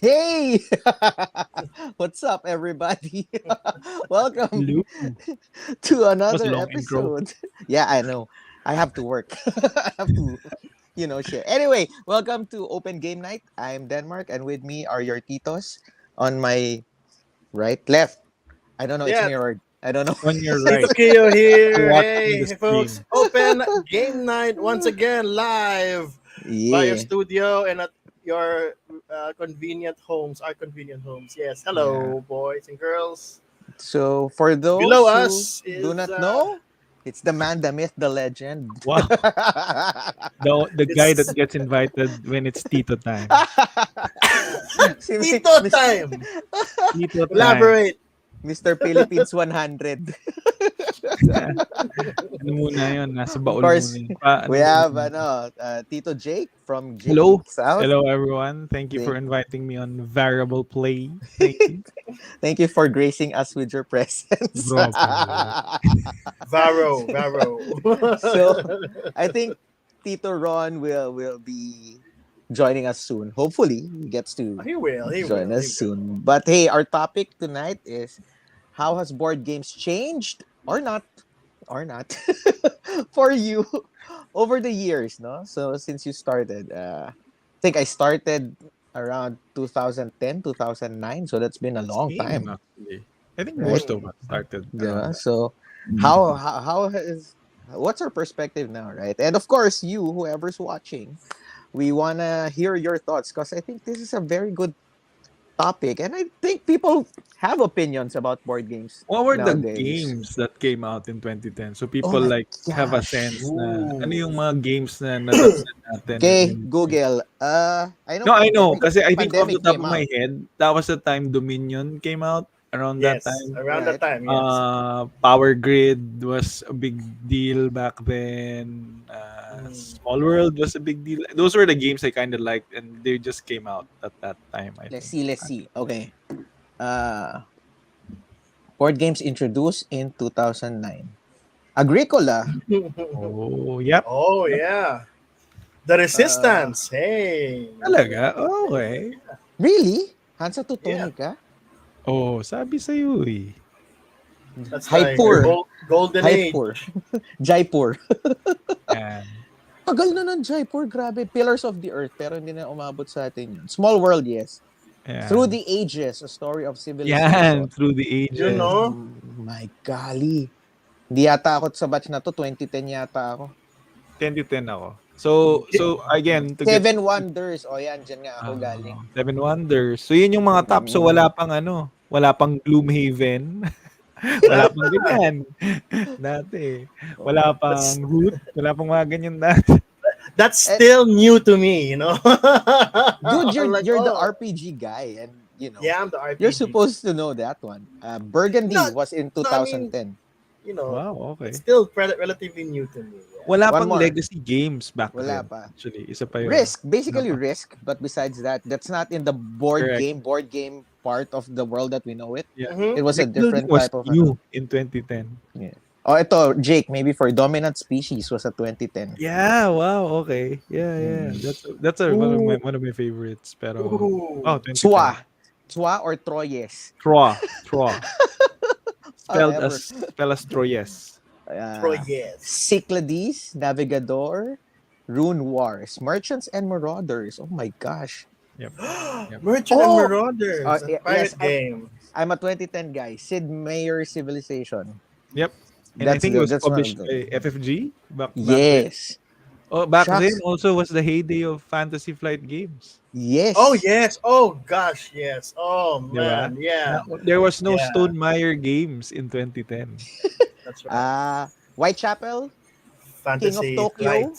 Hey! What's up, everybody? Welcome Hello. to Was a another long intro. episode. Yeah, I know. I have to work. I have to, share. Anyway, welcome to Open Game Night. I'm Denmark, and with me are your titos on my left. I don't know. It's Yeah, mirrored. I don't know. On your Tito right, Keo you're here. watching the Hey, folks. stream. Open game night once again live via Yeah. studio and at your convenient homes, our convenient homes. Yes. Yeah. Hello, boys and girls. So, for Below those who us do is not know, it's the man, the myth, the legend. Wow. The guy that it's gets invited when it's Tito time. Si Tito time. Tito time. Elaborate. Mr. Philippines 100. Ano muna yun? Nasa Of baul muna course, yun. we Anong have una? Tito Jake from Jake Hello. Geeks Out. Hello, everyone. Thank you for Thank, inviting me on Variable Play. Thank you. thank you for gracing us with your presence. Grabe. Varo. So, I think Tito Ron will be joining us soon. Hopefully, he gets to he will. He join will. us He will. soon. But hey, our topic tonight is how has board games changed or not for you over the years, no? So since you started, I think I started around 2010, 2009, so that's been a long Same, time, actually. I think right? most Mm. of us started Yeah. around that. So how has what's our perspective now, right? And of course, you whoever's watching, we want to hear your thoughts because I think this is a very good topic and I think people have opinions about board games What were the nowadays. games that came out in 2010? So Oh people my like have a gosh. sense na ano Ooh. yung mga games na natapos natin Okay, when Google. I know No, I know pandemic. kasi I think off the Pandemic top came of my out, head, that was the time Dominion came out around that Yes. time. Around that right? time. Yes. Power Grid was a big deal back then. Mm. Small World was a big deal. Those were the games I kind of liked, and they just came out at that time. I Let's think. see. Let's see. Okay. Uh, board games introduced in 2009. Agricola. Oh, yep. Oh Yep. yeah. The Uh, Resistance. Hey. Talaga? Okay. really? Hansa Yeah. Teutonica? Oh, sabi sa'yo eh. That's like the Jaipur. golden Jaipur. age. Jaipur. Yan. Tagal na ng Jaipur. Grabe. Pillars of the Earth. Pero hindi na umabot sa atin yun. Small World, yes. Through Yan. the Ages, a story of Yan, civilization. through the You ages. know. My golly. Hindi yata ako sa batch na to. 2010 yata ako. 10 to 10 ako. Ki- So again, to get Seven Wonders. O yan, dyan nga ako galing. Seven Wonders. So yun yung mga top. So Mm. wala pang Gloomhaven. Wala pang ganyan. Dati. Wala pang That's Root. Wala pang mga ganyan dati. that's Eh, still new to me, you know. dude, I'm like, you're the oh, RPG guy, and yeah, I'm the you're RPG. supposed to know that one. Burgundy No, was in no, I mean, 2010. you know, Wow, it's okay. still relatively new to me. Yeah. Wala One pang more. legacy games back Wala then. pa. Actually, isa pa yun. Risk, Wala basically pa. Risk, but besides that, that's not in the Correct. board game part of the world that we know it. Yeah. It Mm-hmm. was a Deck building different was type of new in 2010. Yeah. Oh, ito, Jake, maybe for Dominant Species was a 2010. Yeah, wow, okay. Yeah. Mm. Ooh, One of my favorites. Pero, wow, ooh. 2010. Tsua. Tsua or Troyes. Troa. However. Spelled as Troyes. Troy, Uh, yes. Cyclades, Navigador, Rune Wars, Merchants and Marauders. Oh my gosh. Yep. Yep. Merchant and Oh, Marauders, a yes, pirate game. I'm a 2010 guy. Sid Meier Civilization. Yep. And I think it was That's one of published the by FFG back then. yes. Oh, back then Shucks. also was the heyday of Fantasy Flight games. Oh Yes. yes. Oh gosh, yes. Oh Di ba? man, yeah, There was no yeah. Stone Meyer games in 2010. That's right. Whitechapel, King of Fantasy Tokyo. Flight.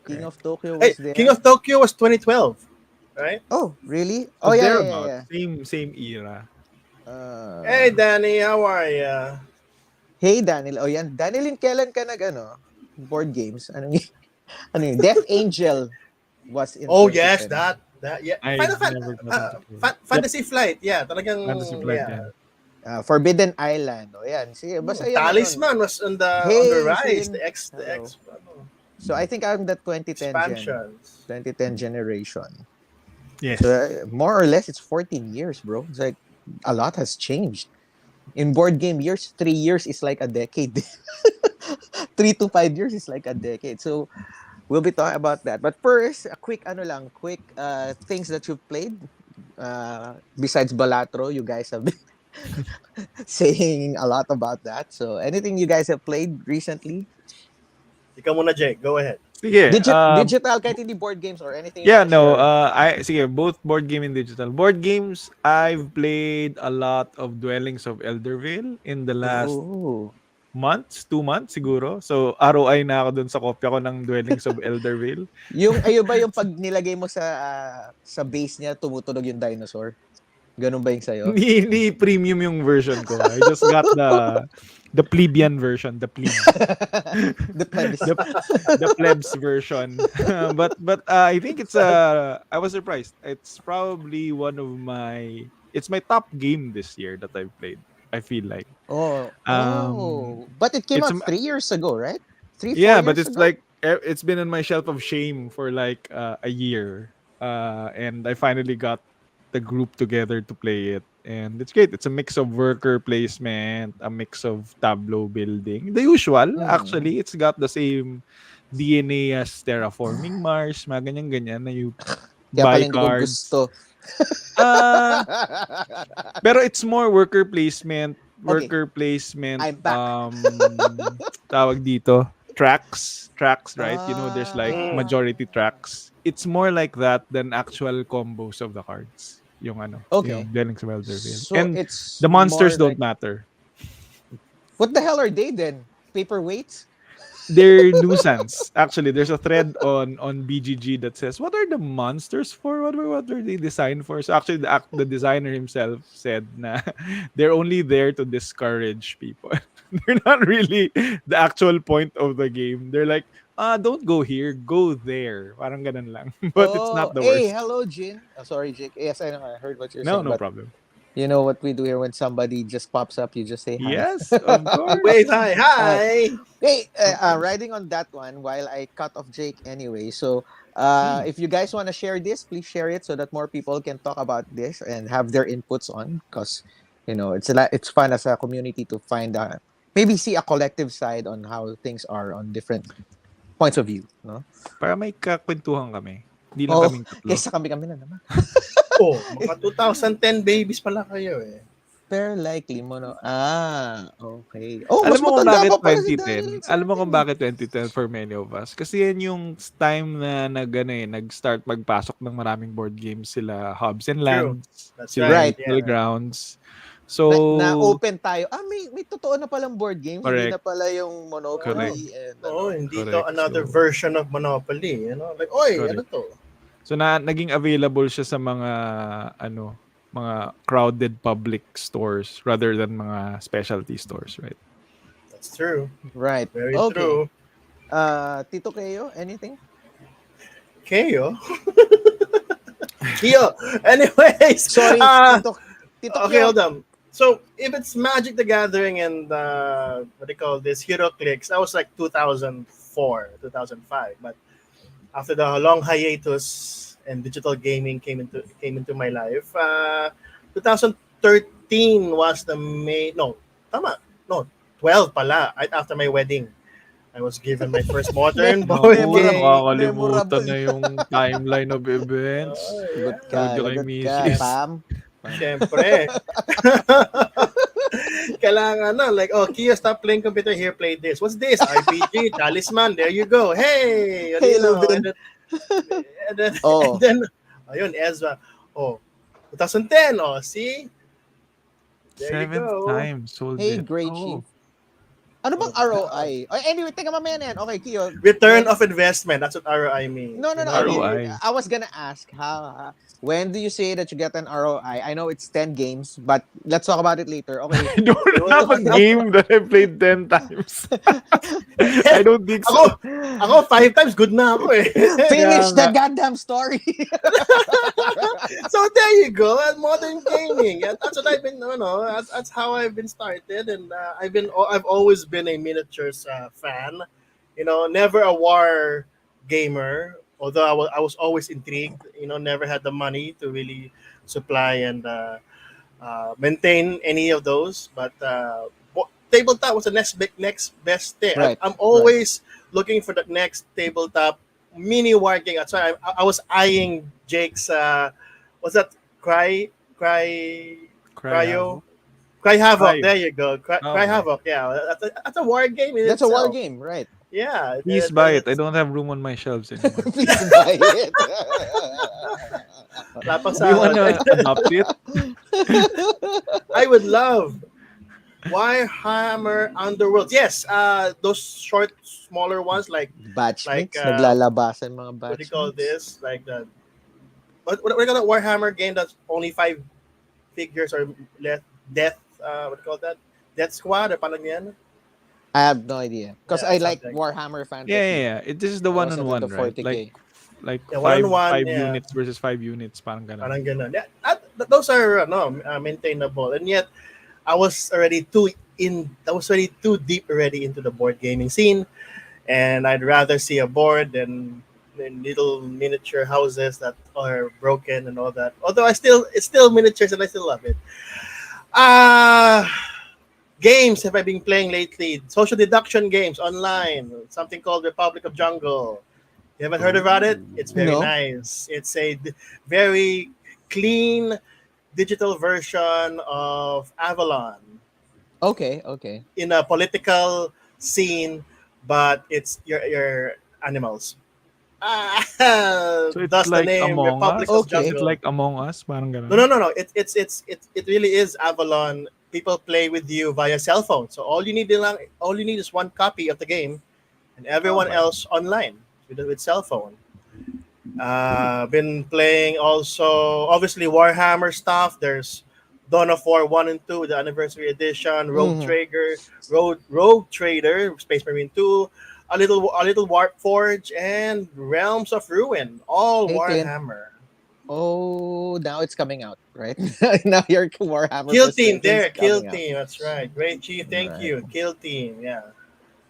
King Correct. of Tokyo Hey, was King there. of Tokyo was 2012, right? Oh, really? So Oh thereabout, yeah. same era. Hey Uh, Danny, how are ya? hey Daniel. Oh yan. Daniel, yung kailan ka board games? Ano yun? Death Angel was in Oh yes, 2010. that yeah. I never got into it. Yep, Fantasy Flight, yeah. Talagang Fantasy Flight, yeah. yeah. Forbidden Island. O yan. Sige, basta yan. Talisman was on the Hey, rise. Sin. The Hello. X So I think I'm the 2010 expansions. 2010 generation. So Yes. more or less, it's 14 years, bro. It's like a lot has changed. In board game years, 3 years is like a decade. 3 to 5 years is like a decade. So we'll be talking about that. But first, a quick quick things that you've played. Besides Balatro, you guys have been saying a lot about that. So anything you guys have played recently? Ikaw muna, Jake. Go ahead. Sige, Digital, kahit hindi board games or anything you yeah, want to no, share. sige, both board game and digital. Board games, I've played a lot of Dwellings of Eldervale in the last Oh. months, 2 months siguro. So, ROI na ako dun sa kopya ko ng Dwellings of Eldervale. Yung ayo ba yung pag nilagay mo sa base niya tumutunog yung dinosaur? Ganun ba yung sa'yo? Hindi premium yung version ko. I just got the plebeian version, the plebe. The plebis. the the plebs version. but I think I was surprised. It's probably it's my top game this year that I've played. I feel like. Oh, Um oh. But it came it's out 3 years ago, right? Three, four Yeah, but years it's ago? like it's been on my shelf of shame for like a year. And I finally got the group together to play it. And it's great. It's a mix of worker placement, a mix of tableau building. The usual, Mm. actually. It's got the same DNA as terraforming Mars, mga ganyan-ganyan na you Kaya pala buy hindi ko cards. gusto. Uh, pero it's more Okay, worker placement, I'm back. tawag dito, tracks, right? You know, there's like Mm. Ah, majority tracks. It's more like that than actual combos of the cards. okay. Yung Dwellings of Eldervale. So And it's the more monsters don't like, matter. what the hell are they then? Paperweights? They're nuisance. Actually, there's a thread on BGG that says, "What are the monsters for? What are they designed for?" So actually, the designer himself said, "Na they're only there to discourage people. They're not really the actual point of the game. They're like, don't go here, go there. Parang ganun lang. But it's Oh, not the hey, worst. hello, Jin. Oh, sorry, Jake. Yes, I know. I heard what you're No, saying, no but problem. you know what we do here when somebody just pops up, you just say hi. Yes, of You wave course. hi. uh, Hi. hey, Of course. riding on that one while I cut off Jake anyway. So, Hmm. if you guys want to share this, please share it so that more people can talk about this and have their inputs on. Because, it's fun as a community to find maybe see a collective side on how things are on different points of view. No? Para may kakwentuhan kami. Hindi lang Oh, kaming tatlo. kesa kami na naman. Oh, mga 2010 babies pala kayo eh. Very likely mo, no? Ah, okay. Oh, mas Alam mo kung matanda bakit pa pala si Daniel 2010? sa Alam mo atin. kung bakit 2010 for many of us? Kasi yan yung time na nag-start magpasok ng maraming board games sila Hubs and True. Lands, That's sila right. Right. Neutral Yeah. Grounds. Na So, open tayo. May totoo na palang board games. Hindi na correct, pala yung Oh, correct, Monopoly and oh, hindi to correct. another version of Monopoly. Like, oy, ano Correct. to? So naging available siya sa mga mga crowded public stores rather than mga specialty stores, right? That's true. Right. Very Okay. true. Tito Keo, anything? Kayo? Kyo. Anyways, Sorry, uh, Tito okay, Keo. hold on. So if it's Magic the Gathering and what they call this Hero Clicks, that was like 2004, 2005. But after the long hiatus and digital gaming came into my life, 2013 was the May. No, tama. No, 12 pala. Right after my wedding, I was given my first modern board Naku, Memorable. game. nakakalimutan Memorable. na yung timeline of events. Oh, Lagot yeah. ka, Medyo kay lagot ka, Mrs. Pam. Pam. Siyempre. Kailangan na. Like, oh, Kia, stop playing computer here. Play this. What's this? RPG, Talisman. There you go. Hey! What do you Halo know? din. And Oh, then, ayun, Ezra. Oh, 2010. Oh, see? There you Seventh go. time sold hey, it. Great Oh, Chief. Ano bang ROI? Anyway, teka mamaya na yan. Okay, Keo. Return of investment. That's what ROI means. No, no, no. I mean, ROI. I was gonna ask when do you say that you get an ROI? I know it's 10 games, but let's talk about it later. Okay. I don't have a game that I played 10 times. I don't think so. Ako, 5 times, good na ako eh. Finish Kaya the goddamn story. So there you go, modern gaming. And that's what I've been, that's how I've been started, and I've always been a miniatures fan. Never a war gamer. Although I was always intrigued, never had the money to really supply and maintain any of those. But tabletop was the next best thing. Right. I'm Right. always looking for the next tabletop mini war game. That's why I was eyeing Jake's. What's that? Cry, Cry cryo, Havoc. cry havoc. Cry. There you go. Cry Okay. havoc. Yeah, that's a war game in That's a war itself. game, right? Yeah, Please buy it. I don't have room on my shelves anymore. Please buy it. wala pang Do you sahod. wanna adopt it? I would love Warhammer Underworld. Yes, those short, smaller ones like Batchmates, naglalabasan mga what do you call batchmates. this? Like the what do you call that Warhammer game that's only 5 figures or less? Death. What do you call that? Death Squad or parang yan? I have no idea because Yeah, I like something. Warhammer Yeah, yeah, Fantasy. yeah. This is the I wasn't one-on-one, into right? 40k. Like Yeah, one five on one. five Yeah, units versus 5 units, parang ganun. parang ganun. Yeah, those are maintainable, and yet I was already too in. I was already too deep already into the board gaming scene, and I'd rather see a board than little miniature houses that are broken and all that. Although it's still miniatures and I still love it. Ah, games have I been playing lately? Social deduction games online. Something called Republic of Jungle. You haven't heard about it? Ooh. It's very No. nice. It's a very clean digital version of Avalon Okay, okay. in a political scene, but it's your animals. Ah, So it's thus the like name Among Republic Us. of Okay. It's Jungle. like Among Us, parang No, ganun. no, no, no. It really is Avalon. People play with you via cell phone. So all you need is one copy of the game, and everyone Okay. else online with cell phone. Been playing also obviously Warhammer stuff. There's Dawn of War 1 and 2, the anniversary edition, Hmm. Rogue Trader, Space Marine 2, a little Warp Forge, and Realms of Ruin, all Hey, Clint. Warhammer. Oh, now it's coming out, right? Now your Warhammer Kill Team frustration's there, Kill coming out. Team, that's right. Great Chief, thank Right. you. Kill Team, yeah.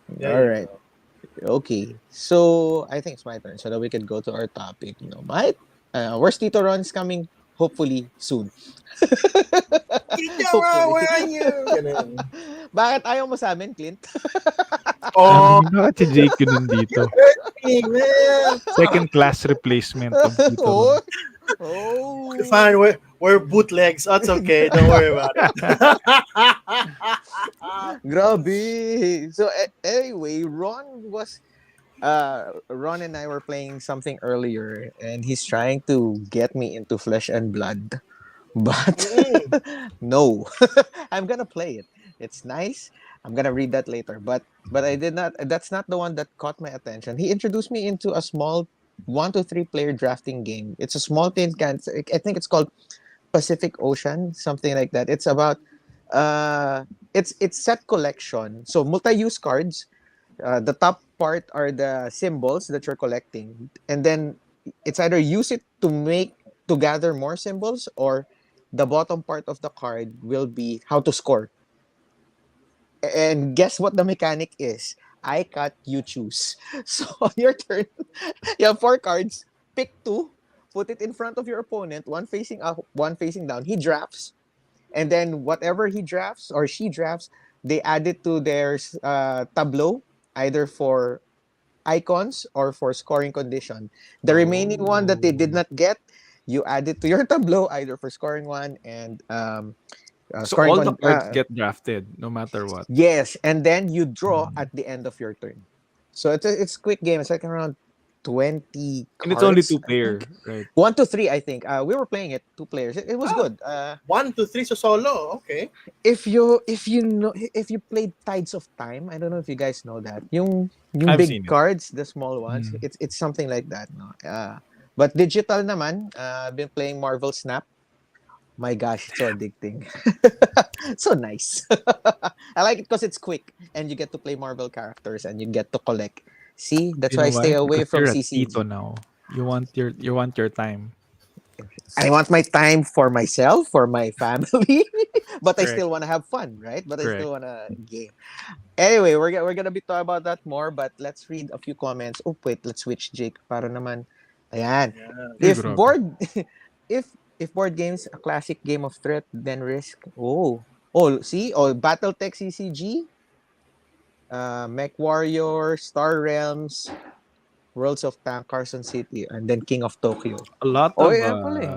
There All you right. go. Okay. So I think it's my turn, so that we can go to our topic. My where's Tito Ron's coming? Hopefully soon. Tito Ron, Hopefully. where are you? Ganun. Bakit ayaw mo sa amin, Clint? Oh, Bakit si Jake yun you nandito? hurt me, man. Second class replacement of Tito Oh. Ron. Fine, Oh. we're bootlegs. That's okay. Don't worry about it. Grabe. So anyway, Ron and I were playing something earlier and he's trying to get me into Flesh and Blood. But Mm-mm. no. I'm gonna play it. It's nice. I'm gonna read that later. But I did not that's not the one that caught my attention. He introduced me into a small 1 to 3 player drafting game. It's a small tin can. I think it's called Pacific Ocean, something like that. It's about uh it's set collection. So multi-use cards. The top part are the symbols that you're collecting, and then it's either use it to gather more symbols, or the bottom part of the card will be how to score. And guess what the mechanic is? I cut, you choose. So on your turn, you have 4 cards. Pick two, put it in front of your opponent, one facing up, one facing down. He drafts, and then whatever he drafts or she drafts, they add it to their tableau, either for icons or for scoring condition. The remaining one that they did Oh. not get, you add it to your tableau, either for scoring one and So scoring all the one. cards get drafted, no matter what. Yes, and then you draw Mm. at the end of your turn. So it's a quick game. It's like around 20 And it's only cards, two I think. player, right? 1 to 3, I think. We were playing it 2 players. It was Ah, good. 1, 2, 3 so solo. Okay. If you played Tides of Time, I don't know if you guys know that. Yung I've big seen it. cards, the small ones, Mm. it's something like that, no. But digital naman, I've been playing Marvel Snap. My gosh, it's so addicting. So nice. I like it because it's quick and you get to play Marvel characters and you get to collect. See, that's You why know I stay why? away Because from you're a CCG. Tito now. You want your time. I want my time for myself, for my family, but I Correct. still want to have fun, right? But I Correct. still want to game. Anyway, we're gonna be talking about that more, but let's read a few comments. Oh wait, let's switch, Jake. Para naman Ayan. Yeah. Ay, If grabe. board if board games a classic game of threat, then risk. Oh. Oh, see? Oh, Battletech CCG, Mech Warrior, Star Realms, Worlds of Tank, Carson City, and then King of Tokyo. A lot Oh, of, yeah pala eh.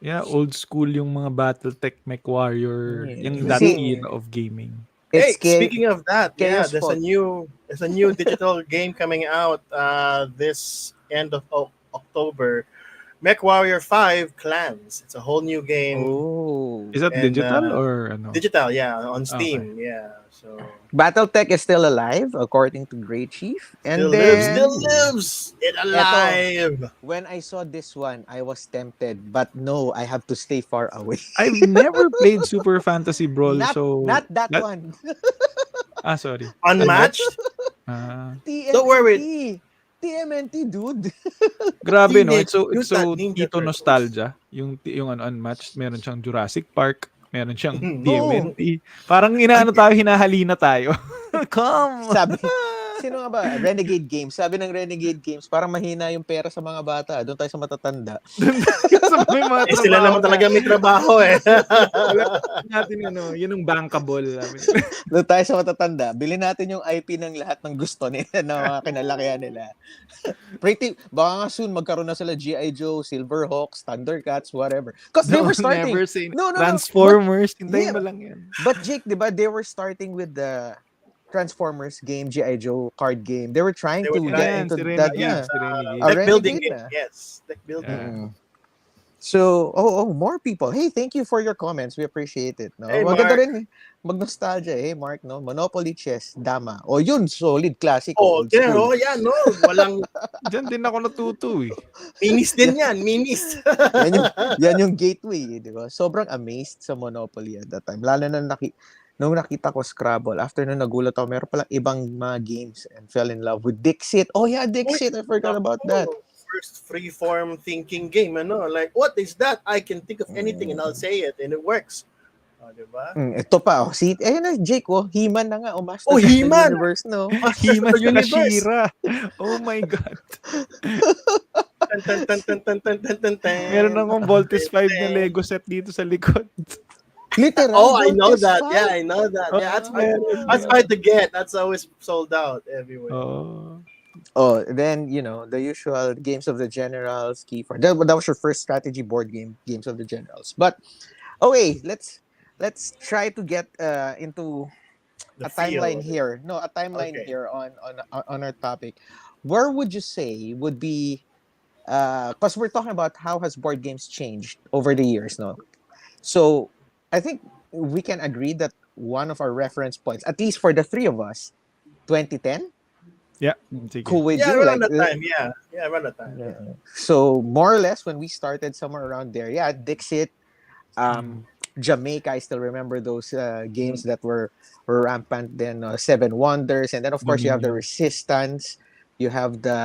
yeah, old school yung mga Battletech, Mech Warrior, yung Yeah. that See, era of gaming. it's Hey, speaking of that, yeah, Chaos Fault. there's a new digital game coming out this end of October. Mech Warrior 5 Clans. It's a whole new game Oh. Is that and digital or ano? digital, yeah, on Okay. Steam. Yeah. So Battletech is still alive, according to Great Chief. And still then, Ooh. lives. It eto, alive. when I saw this one, I was tempted, but no, I have to stay far away. I've never played Super Fantasy Brawl, so Not that that one. sorry. Unmatched. Ah, Don't worry. TMNT. TMNT, dude. grabe no. Teenage It's Mutant so Ninja Tito Turtles. nostalgia. Yung ano, Unmatched, meron siyang Jurassic Park, meron siyang Oh, TMNT. Parang inaano tayo, hinahalina tayo. Come. sabi, sino nga ba? Renegade Games. Sabi ng Renegade Games, parang mahina yung pera sa mga bata. Doon tayo sa matatanda. Doon tayo sa may mga Eh, sila trabaho naman na. talaga may trabaho eh. Wala natin ano, yun yung bankable. Sabi nila. Doon tayo sa matatanda. Bilhin natin yung IP ng lahat ng gusto nila na mga kinalakihan nila. Baka nga soon magkaroon na sila G.I. Joe, Silverhawks, Thundercats, whatever. Because they were Don't starting. never say No. Transformers. Hintayin Yeah, mo lang yan. but Jake, di ba, they were starting with the Transformers game, G.I. Joe card game. They were trying They were to get trying. Yan, into si that Renegade. na. Si A Renegade. Deck building Renegade game. na. Yes, deck building. Yeah. Mm-mm. So, more people. Hey, thank you for your comments. We appreciate it. No? Hey, Maganda Mark. rin mag-nostalgia. Hey, Mark, no? Monopoly, chess, dama. O yun, solid, classic, Oh, old there. school. Oh, yeah, no. Walang Diyan din ako natuto eh. minis din yan. Minis. Yan yung, yan yung gateway, di ba? Sobrang amazed sa Monopoly at that time. Lalo na nung nakita ko Scrabble, after nung nagulat ako, meron palang ibang mga games and fell in love with Dixit. Oh yeah, Uy, Dixit. I forgot about that. naku, first free-form thinking game, ano? Like, what is that? I can think of anything and I'll say it and it works. Oh, diba? Ito pa, oh. See, ayun na, Jake, oh. He-Man na nga, oh. Oh, Masters of the He-Man! Universe, no? Masters of Himan the sa Universe. Shira. Oh my God. Tan, tan, tan, tan, tan, tan, tan, tan, tan. Meron akong Voltes 5 na Lego set dito sa likod. Literal, Oh, I know Voltes that. 5? Yeah, I know that. Oh, Yeah, meron that's yan. hard to get. That's always sold out everywhere. Oh. Oh, then, the usual Games of the Generals, Keyforge. That was your first strategy board game, Games of the Generals. But, okay, let's try to get into The a timeline feel. here. No, a timeline Okay. here on our topic. Where would you say would be because we're talking about how has board games changed over the years, no? So I think we can agree that one of our reference points, at least for the three of us, 2010. Yeah. Sige. Cool with Yeah, you, around like that time. Yeah, yeah, around that time. Yeah. so more or less when we started somewhere around there. Yeah, Dixit, Jamaica. I still remember those games that were rampant. Then Seven Wonders, and then of course you have the Dominion. Resistance. You have the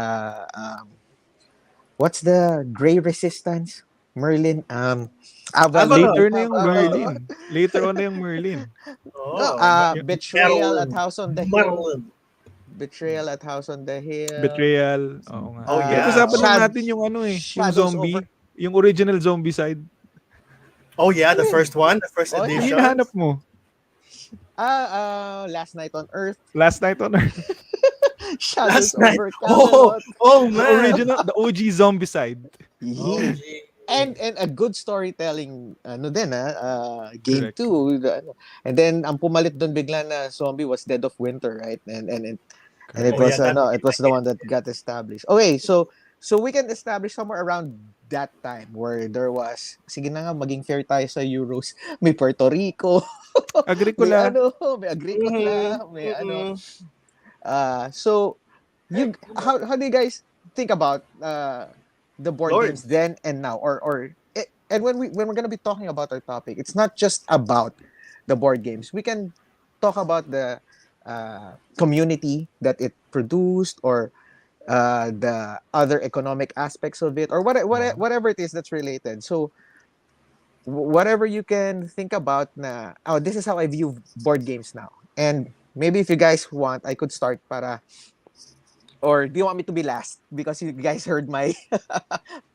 what's the Gray Resistance? Merlin. Avalon. Later Avalon. na yung Avalon. Merlin. Later on na yung Merlin. No, Oh, Betrayal at House on the Hill. Maryland. Betrayal at House on the Hill. Betrayal. Oo nga. Oh, yeah. Pag-usapan lang Shad- natin yung ano eh. Yung Shadows zombie. over. Yung original zombie side. Oh yeah, the first one, the first Oh, yeah. Yung edition. hinahanap mo. Last Night on Earth. Last Night on Earth. Shadows Last night. over Oh, Camelot. oh The man. original, the OG zombie side. Oh, Yeah. gee. And a good storytelling game Correct. too. And then ang pumalit doon bigla na zombie was Dead of Winter, right? And it Oh, was yeah, that it was the one that got established. Okay, so we can establish somewhere around that time where there was sige na nga maging fair tayo sa Euros. May Puerto Rico, may Agricola. may Agricola, may Mhm. so you how do you guys think about the board Lord. games then and now and when we're going to be talking about our topic, it's not just about the board games. We can talk about the community that it produced or the other economic aspects of it or whatever it is that's related. So whatever you can think about na this is how I view board games now. And maybe if you guys want, I could start para Or do you want me to be last? Because you guys heard my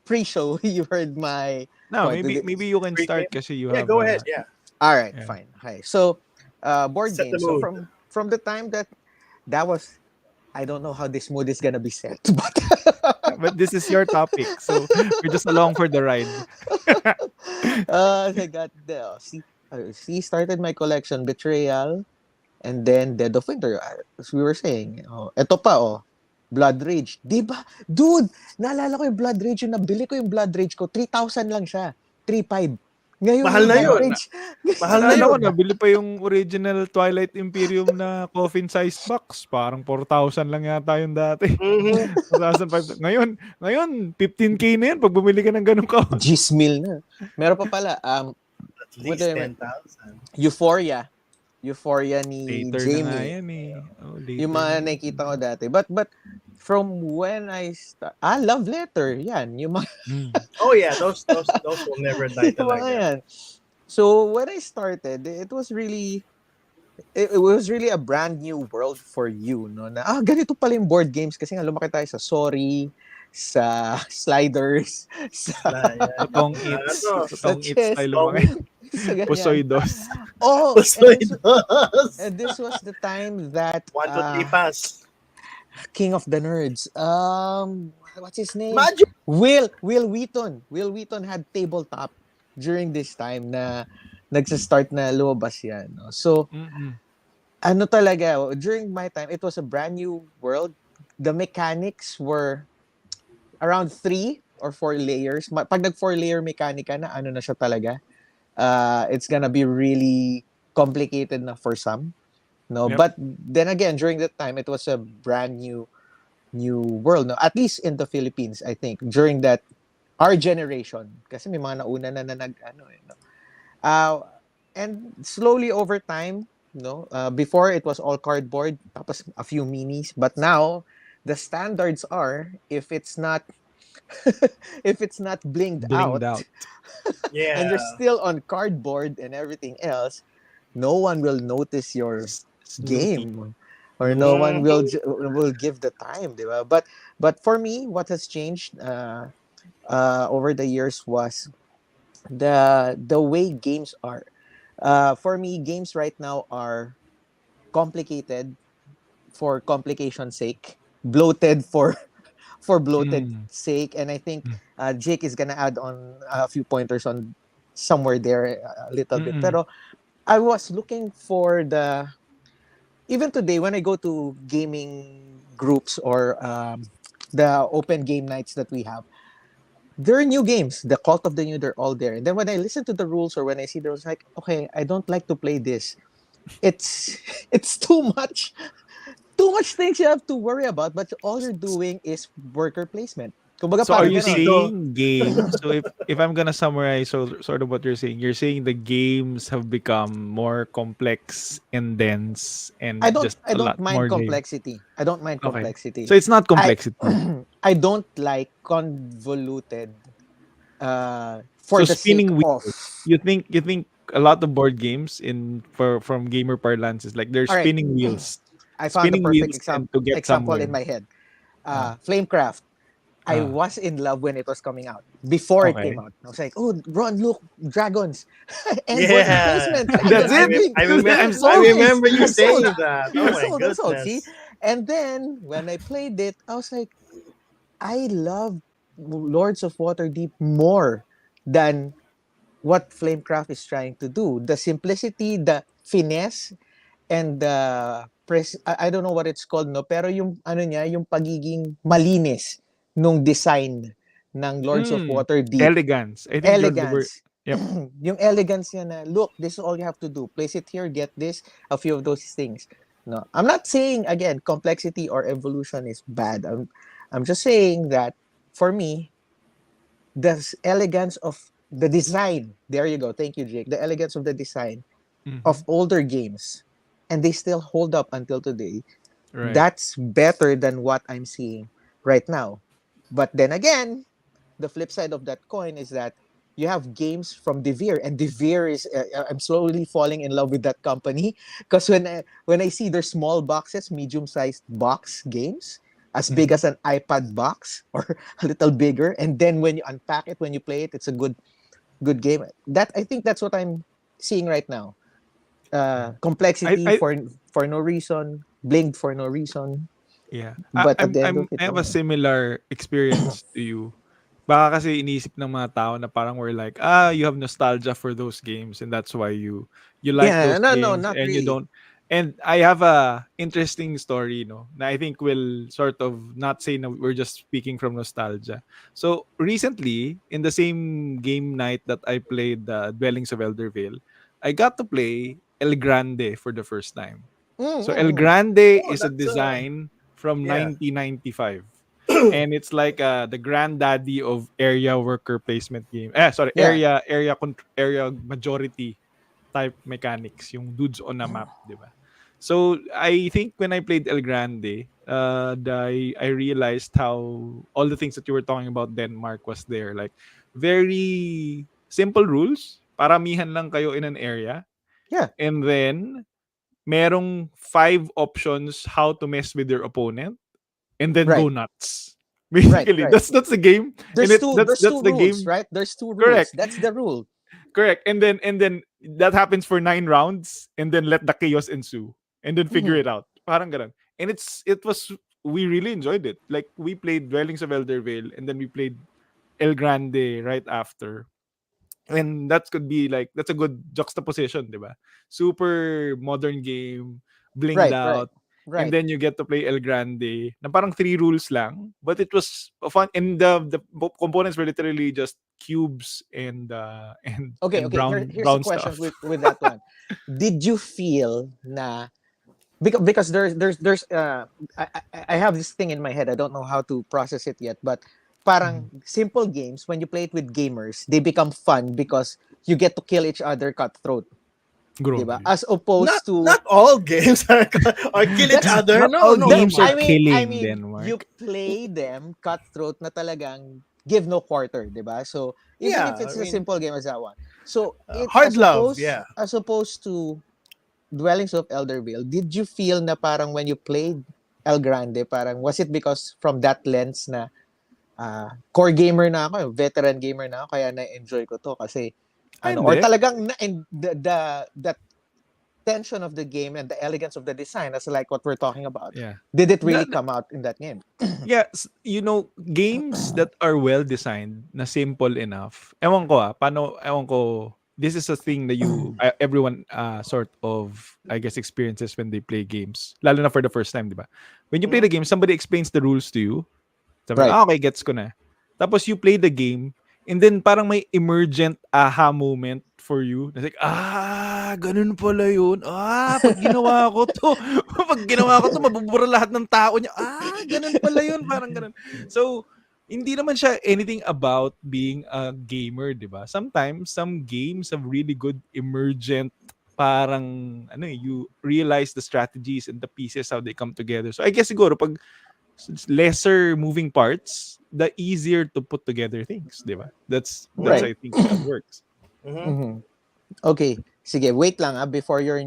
pre-show. You heard my No, point. maybe you can start Pre-game? kasi you Yeah, have go ahead. Yeah. All right, yeah. fine. Okay. So, board Set the games. So mood. from the time that was, I don't know how this mood is gonna be set, but But this is your topic, so we're just along for the ride. I got the see started my collection Betrayal and then Dead of Winter. As we were saying, eto pa Blood Rage. 'Di ba? Dude, naalala ko yung Blood Rage, yung nabili ko yung Blood Rage ko, 3,000 lang siya. 3,500. Ngayon Mahal yung na Blood yun. Rage. Mahal na Naalala ko yun. nabili pa yung original Twilight Imperium na coffin-sized box. Parang 4,000 lang yata yun dati. Mhm. 4,500. Ngayon 15K na yun pag bumili ka ng ganung ka. Gismil na. Meron pa pala, At what least do I mean? 10,000. Euphoria. Euphoria ni Later na nga Jamie. yan eh. Oh, Yung later mga na. nakikita ko dati. But from when I start, Love Letter. Yan. Yung mga, Mm. Oh yeah, those will never die yung mga talaga. yan. So when I started, it was really a brand new world for you, no? Na, ganito pala yung board games kasi nga lumaki tayo sa Sorry, sa Sliders, Yeah. Totong eats. Ano? sa Totong eats chess, tayo Oh, lumaki. sa ganyan. Posoidos. Oh, Poseidon. and this was the time that 1, 2, 3 pass. King of the Nerds, what's his name? Magic. Will Wheaton. Will Wheaton had tabletop during this time na nagsa-start na lumabas yan. No? So, Mm-mm. ano talaga, during my time, it was a brand new world. The mechanics were around 3 or 4 layers. Pag nag 4 layer mechanica na, ano na siya talaga, it's gonna be really complicated na for some. No, Yep. but then again, during that time, it was a brand new world. No, at least in the Philippines, I think during that our generation, kasi may mga nauna na nag ano no. And slowly over time, no, before it was all cardboard, tapos a few minis, but now the standards are if it's not if it's not blinged Blinged out, out. and you're Yeah. still on cardboard and everything else, no one will notice your Snooty. game, or no one Mhm. will give the time, diba? But for me, what has changed over the years was the way games are. For me, games right now are complicated for complication's sake, bloated for for bloated Mm. sake, and I think Mm. Jake is gonna add on a few pointers on somewhere there a little bit. Mm-mm. Pero I was looking for the even today when I go to gaming groups or the open game nights that we have, there are new games. The Cult of the New, they're all there. And then when I listen to the rules or when I see the rules, like, okay, I don't like to play this. It's it's too much things you have to worry about, but all you're doing is worker placement. Kumbaga So are parang you ganon. Preciso. saying games? So if I'm gonna summarize sort of what you're saying the games have become more complex and dense and just I a don't lot more mind layered. complexity. I don't mind Okay. complexity. So it's not I complexity. I don't like convoluted for So the sake spinning of. wheels. You think a lot of board games in for from gamer parlance is like they're All right, spinning wheels. I found the Spinning perfect wheels and to get example in somewhere. my head. Ah, Flamecraft. I ah, was in love when it was coming out. Before it came okay. out, I was like, "Oh, Ron, look, dragons and worker Yeah. placement. That's I'm it. in. I'm I So sold. nice. remember you I'm sold. saying that. Oh I'm my sold. I'm sold. See, goodness. and then when I played it, I was like, I love Lords of Waterdeep more than what Flamecraft is trying to do. The simplicity, the finesse, and the I don't know what it's called, no, pero yung ano niya, yung pagiging malinis nung design ng Lords of Mm, Waterdeep. elegance. I think you're the word. Elegance. Yep. Yung elegance niya na, look, this is all you have to do. Place it here, get this, a few of those things. No, I'm not saying again complexity or evolution is bad. I'm just saying that for me, the elegance of the design. There you go. Thank you, Jake. The elegance of the design Mhm. of older games, and they still hold up until today. Right. That's better than what I'm seeing right now. But then again, the flip side of that coin is that you have games from Devere, and Devere is I'm slowly falling in love with that company because when I see their small boxes, medium-sized box games, as big Mhm. as an iPad box or a little bigger, and then when you unpack it, when you play it, it's a good game. That I think that's what I'm seeing right now. Yeah. Complexity I for no reason, blinked for no reason, Yeah. but at the end of it, I have a oh, similar experience to you. Baka kasi iniisip ng mga tao na parang we're like, you have nostalgia for those games and that's why you like yeah, those no, no, games not and you really. don't. And I have a interesting story, no, na I think will sort of not say na we're just speaking from nostalgia. So recently, in the same game night that I played Dwellings of Eldervale, I got to play El Grande for the first time. So El Mm. Grande Oh, is a that's design from yeah. 1995. And it's like the granddaddy of area worker placement game. Sorry, Yeah, area majority type mechanics, yung dudes on a map, di ba? So I think when I played El Grande, I realized how all the things that you were talking about Denmark was there. Like very simple rules. Paramihan lang kayo in an area. yeah, And then merong five options how to mess with your opponent and then right, go nuts. right, Basically, right. that's the game, and There's that's two the rules, game. right? There's two rules. Correct, That's the rule. correct. And then that happens for 9 rounds, and then let the chaos ensue, and then figure Mhm. it out. Parang ganun. And it was we really enjoyed it. Like we played Dwellings of Eldervale, and then we played El Grande right after. And that could be like that's a good juxtaposition, 'di ba? Super modern game, blinged Right, right, out, and right. then you get to play El Grande na parang three rules lang, but it was fun and the components were literally just cubes and Okay, and okay. Here's a brown question stuff. with that one. Did you feel na because I have this thing in my head. I don't know how to process it yet, but Mhm. parang simple games when you play it with gamers, they become fun because you get to kill each other cutthroat, 'di ba? Grabe. As opposed to Not all games are or kill each that's other. Not No, all no, that games are Mark. I killing, mean you Denmark. play them cutthroat na talagang give no quarter, 'di ba? So even if Yeah, I it's a mean, simple game as that one. So it hard love. Yeah. as opposed to Dwellings of Elderville, did you feel na parang when you played El Grande, parang was it because from that lens na core gamer na ako, veteran gamer na ako, kaya na-enjoy ko to kasi Ay, or hindi. talagang and the tension of the game and the elegance of the design as like what we're talking about, Yeah. did it really That, come out in that game? Yeah, you know, games that are well designed na simple enough. Ewan ko, this is a thing that everyone sort of, I guess, experiences when they play games. Lalo na for the first time, di ba? When you play Mhm. the game, somebody explains the rules to you. Sabi, Right. okay, gets ko na. Tapos you play the game, and then parang may emergent aha moment for you. It's like, ganun pala yun. Pag ginawa ko to, pag ginawa ko to, mabubura lahat ng tao niya. Ganun pala yun. Parang ganun. So, hindi naman siya anything about being a gamer, di ba? Sometimes, some games have really good emergent parang you realize the strategies and the pieces how they come together. So I guess siguro pag lesser moving parts, the easier to put together things, di ba? That's Right. Mhm. I think how it works. Mhm. Mhm. Okay, sige, wait lang before your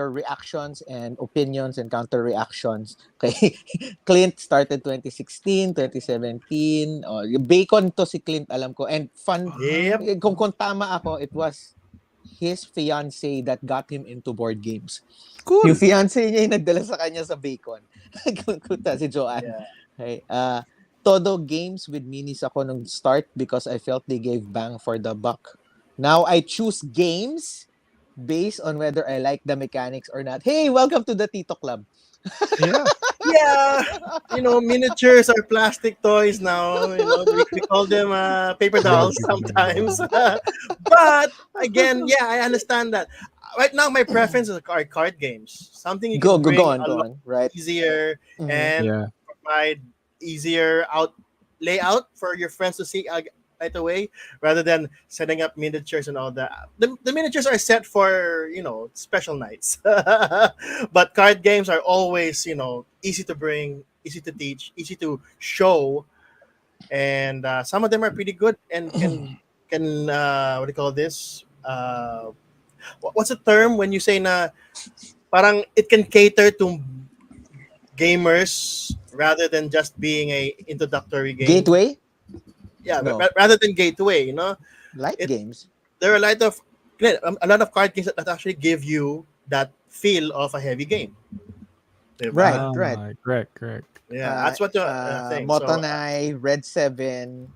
reactions and opinions and counter reactions. Okay. Clint started 2016, 2017. Oh, yung Bacon to si Clint, alam ko. And fun, Yep. kung tama ako, it was his fiance that got him into board games. Yung Cool. fiance niya yung nagdala sa kanya sa Bacon. Kuta si Joanne. Yeah. Okay. Todo games with minis ako nung start because I felt they gave bang for the buck. Now I choose games based on whether I like the mechanics or not. Hey, welcome to the Tito Club. Yeah. Yeah. Miniatures are plastic toys now. We call them paper dolls Grabe naman. sometimes. But again, yeah, I understand that. Right now, my preference are card games. Something you can Go bring a go lot on. Right. easier Mm-hmm. and Yeah. provide easier layout for your friends to see right away, rather than setting up miniatures and all that. The miniatures are set for special nights, but card games are always easy to bring, easy to teach, easy to show, and some of them are pretty good and can what do you call this? What's the term when you say na parang it can cater to gamers rather than just being a introductory game. Gateway? Yeah, No. rather than gateway, Light it games. there are a lot of card games that actually give you that feel of a heavy game. Right, Diba? right. Correct, correct. Yeah, that's what I think. So Motonai, Red 7,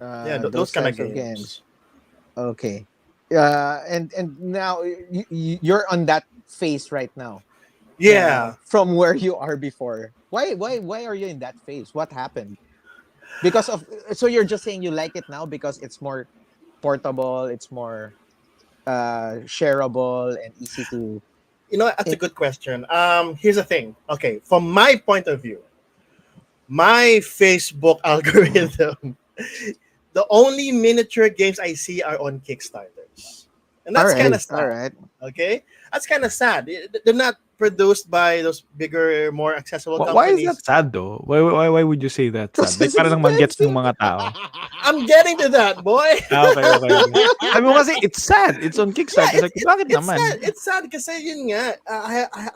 yeah, those those kind of types of games. games. Okay. And now you're on that phase right now. Yeah, From where you are before. Why are you in that phase? What happened? Because of so you're just saying you like it now because it's more portable, it's more shareable and easy to that's a it, good question. Here's the thing. Okay, from my point of view, my Facebook algorithm, the only miniature games I see are on Kickstarters, and all that's kind right, of all sad. right. Okay, that's kind of sad. They're not produced by those bigger, more accessible Why is that companies. sad though? Why would you say that sad? Because Like it's para lang mag-gets ng expensive. mga tao. I'm getting to that, boy. Okay, okay, okay. Sabi mo kasi it's sad. It's on Yeah, Kickstarter. Like, bakit it's naman? sad. It's sad kasi yun nga,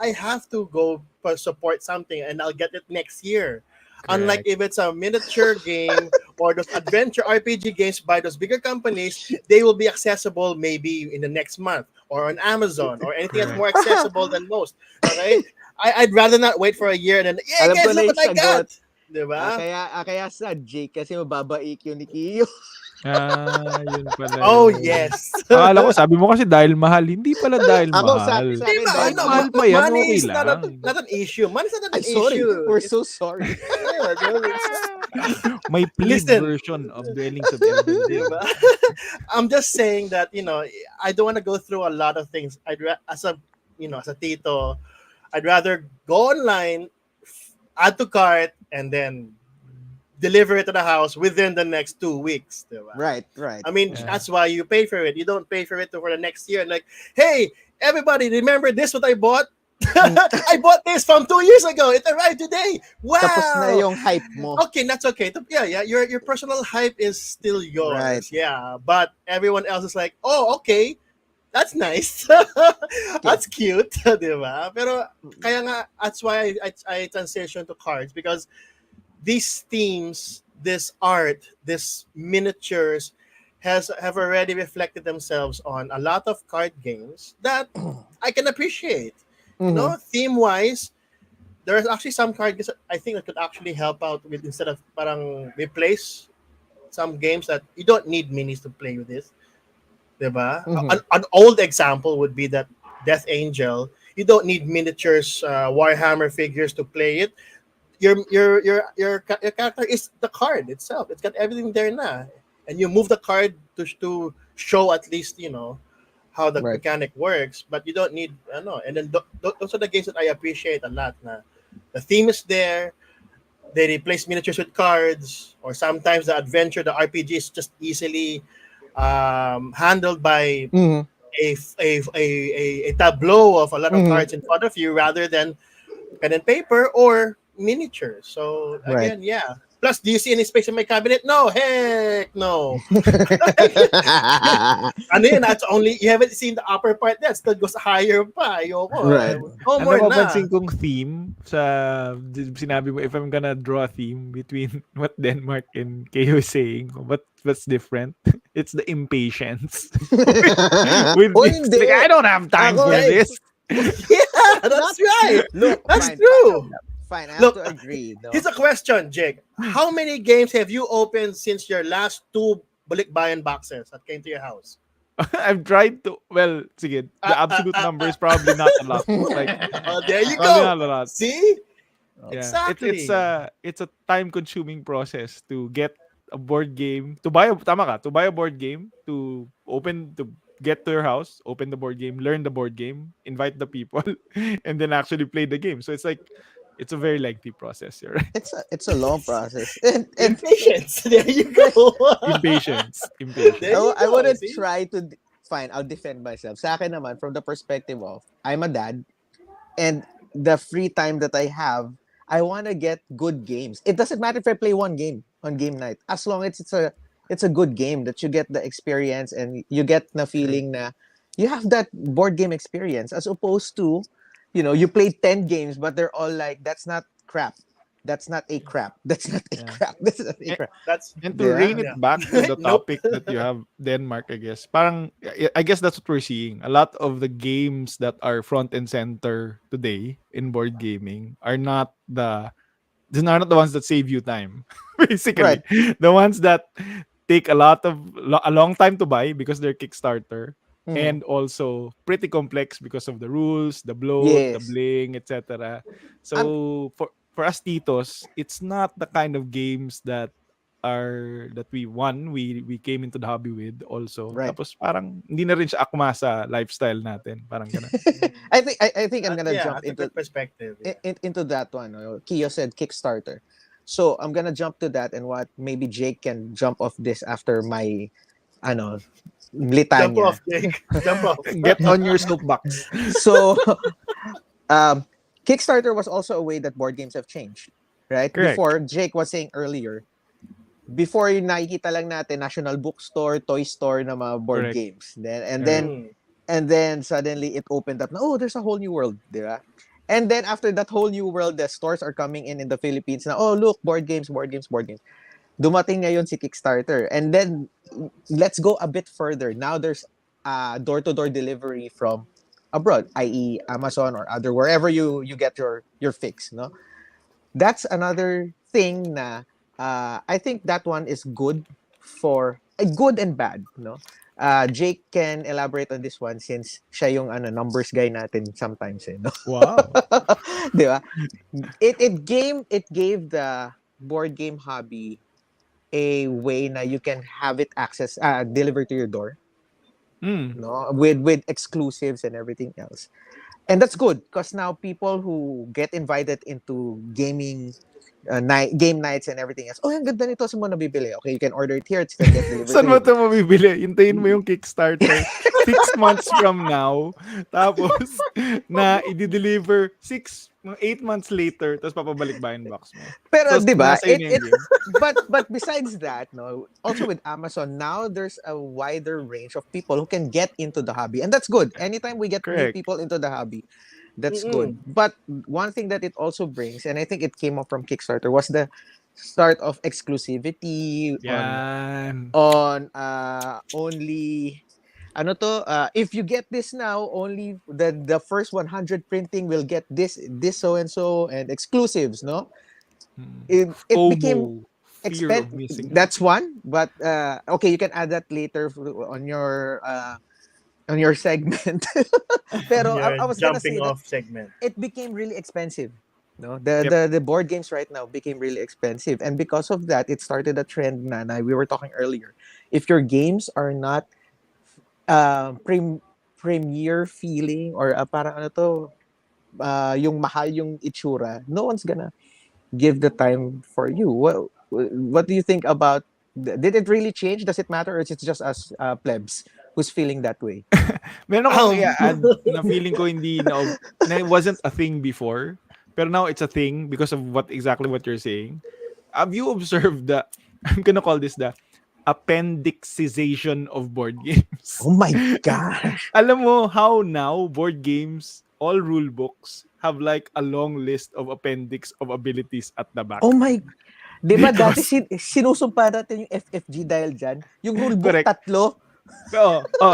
I have to go support something and I'll get it next year. Unlike Correct. if it's a miniature game or those adventure RPG games by those bigger companies, they will be accessible maybe in the next month or on Amazon or anything that's Correct. more accessible than most. Okay? I'd rather not wait for a year and then, yeah, Alam ko guys, na look yung what I got. sagot. Diba? Kaya sa Jake kasi mababa EQ ni Kiyo. Yun pala Oh, yun. yes. Akala ko, sabi mo kasi dahil mahal. Hindi pala dahil Ako mahal. sa akin Diba? dahil Kahit No, mahal mahal. pa yan, money okay is lang. not an issue. Money is not Ay, an sorry. issue. We're so sorry. Yeah, dude, May plead listen, version of Dwellings of Elden Ring. diba? I'm just saying that I don't want to go through a lot of things. As a tito, I'd rather go online, add to cart, and then deliver it to the house within the next 2 weeks. Diba? Right, right. I mean, Yeah. that's why you pay for it. You don't pay for it for the next year. Like, hey, everybody, remember this? What I bought? I bought this from 2 years ago. It arrived today. Tapos na Wow. yung hype mo. Okay, that's okay. Yeah. Your personal hype is still Right. yours. Yeah, but everyone else is like, oh, okay, that's nice. That's cute, diba? Pero kaya nga, that's why I transition to cards because these themes, this art, this miniatures have already reflected themselves on a lot of card games that I can appreciate. Mhm. Theme wise, there's actually some card games that I think that could actually help out with instead of parang replace some games that you don't need minis to play with this. Diba? Mhm. An old example would be that Death Angel. You don't need miniatures, Warhammer figures to play it. Your character is the card itself. It's got everything there na, and you move the card to show at least how the Right. mechanic works. But you don't need And then those are the games that I appreciate a lot. Na the theme is there. They replace miniatures with cards, or sometimes the adventure, the RPG is just easily handled by Mhm. a tableau of a lot of Mhm. cards in front of you rather than pen and paper or miniatures. So Right. again, yeah. Plus, do you see any space in my cabinet? No, heck no. Ano yun, that's only, you haven't seen the upper part that still goes higher pa. Ayoko. Right. No Ang more napapansin na. kong theme sinabi mo, if I'm gonna draw a theme between what Denmark and KO is saying, what's different? It's the impatience with O this. Like, hindi. I don't have time Ako, for Hey, this. yeah, that's right. Look, That's fine, true. fine. I have Look, to agree. No? here's a question, Jake. How many games have you opened since your last two Balikbayan boxes that came to your house? I've tried to, well, sige, the absolute number is probably not a lot. Like, Oh, there you probably go. not a lot. See? Yeah, Exactly. it's a time consuming process to get a board game, to buy a tama ka, to buy a board game, to get to your house, open the board game, learn the board game, invite the people, and then actually play the game. So it's a very lengthy process, you're right? It's a long process, and Impatience. There you go. Impatience, There impatience. you I go. wouldn't See? try to fine. I'll defend myself. Sa akin naman, from the perspective of I'm a dad, and the free time that I have, I want to get good games. It doesn't matter if I play one game on game night, as long as it's a good game that you get the experience and you get the True. feeling na you have that board game experience, as opposed to you played 10 games, but they're all like, that's not crap. That's not a crap. That's not a Yeah. crap. That's not a And, crap. That's and to Yeah. rein it yeah. back to the Nope. topic that you have, Denmark, I guess. Parang, I guess that's what we're seeing. A lot of the games that are front and center today in board gaming are not these are not the ones that save you time, basically. Right. The ones that take a long time to buy because they're Kickstarter, Mhm. and also pretty complex because of the rules, the bloat, the Yes. bling, etc. I'm So for us titos, it's not the kind of games that we came into the hobby with also. right. Tapos parang hindi na rin siya akma sa lifestyle natin, parang ganun. Mm. I think I'm gonna Yeah, jump that's a good perspective. Yeah. into that one. Kio said Kickstarter, so I'm gonna jump to that, and what maybe Jake can jump off this after my ano Jump litanya. off, Jake. Jump off. Get on your soapbox. So um, Kickstarter was also a way that board games have changed, right? Correct. Before, Jake was saying earlier, before nakikita lang natin National Bookstore, Toy Store na mga board Correct. games. Then and then Correct. Mm. and then suddenly it opened up. Oh, there's a whole new world, di ba? And then after that whole new world, the stores are coming in the Philippines na, oh, look, board games, board games, board games. Dumating ngayon si Kickstarter. And then let's go a bit further. Now there's door-to-door delivery from abroad, i.e. Amazon or other wherever you get your fix, no? That's another thing na I think that one is good for good and bad, no? Jake can elaborate on this one since siya yung numbers guy natin sometimes, no? Wow. Di ba? It gave the board game hobby a way na you can have it access delivered to your door, Mm. no, with exclusives and everything else. And that's good because now people who get invited into game nights and everything else, oh, ang ganda nito, saan mo nabibili? Okay, you can order it here, it's gonna get delivered Saan to mo you. ito mabibili? Hintayin mo yung Kickstarter 6 months from now. Tapos, na i-deliver 8 months later, tapos papabalik ba yung box mo? Pero Tapos, 'di ba? nasa yun yung game. But besides that, no, also with Amazon now there's a wider range of people who can get into the hobby, and that's good. Anytime we get new Correct. people into the hobby, that's good. Mm-mm. But one thing that it also brings, and I think it came up from Kickstarter, was the start of exclusivity Yan. on only if you get this now, only the first 100 printing will get this so and so and exclusives, no? It became FOMO. Fear of missing out. that's one, but okay, you can add that later on your segment. Pero Your I was gonna jumping say that off segment. it became really expensive. No, the, Yep. the the board games right now became really expensive, and because of that, it started a trend na we were talking earlier. If your games are not premiere feeling or parang yung mahal yung itsura, no one's gonna give the time for you. What do you think about? Did it really change? Does it matter, or is it just us plebs who's feeling that way? Meron akong Um, i-add na feeling ko na it wasn't a thing before, pero now it's a thing because of exactly what you're saying. Have you observed I'm gonna call this the appendixization of board games? Oh my gosh! Alam mo how now board games, all rule books, have like a long list of appendix of abilities at the back. Oh my! Di ba dati Because, sinusumpa natin yung FFG dahil dyan? Yung rulebook correct. 3?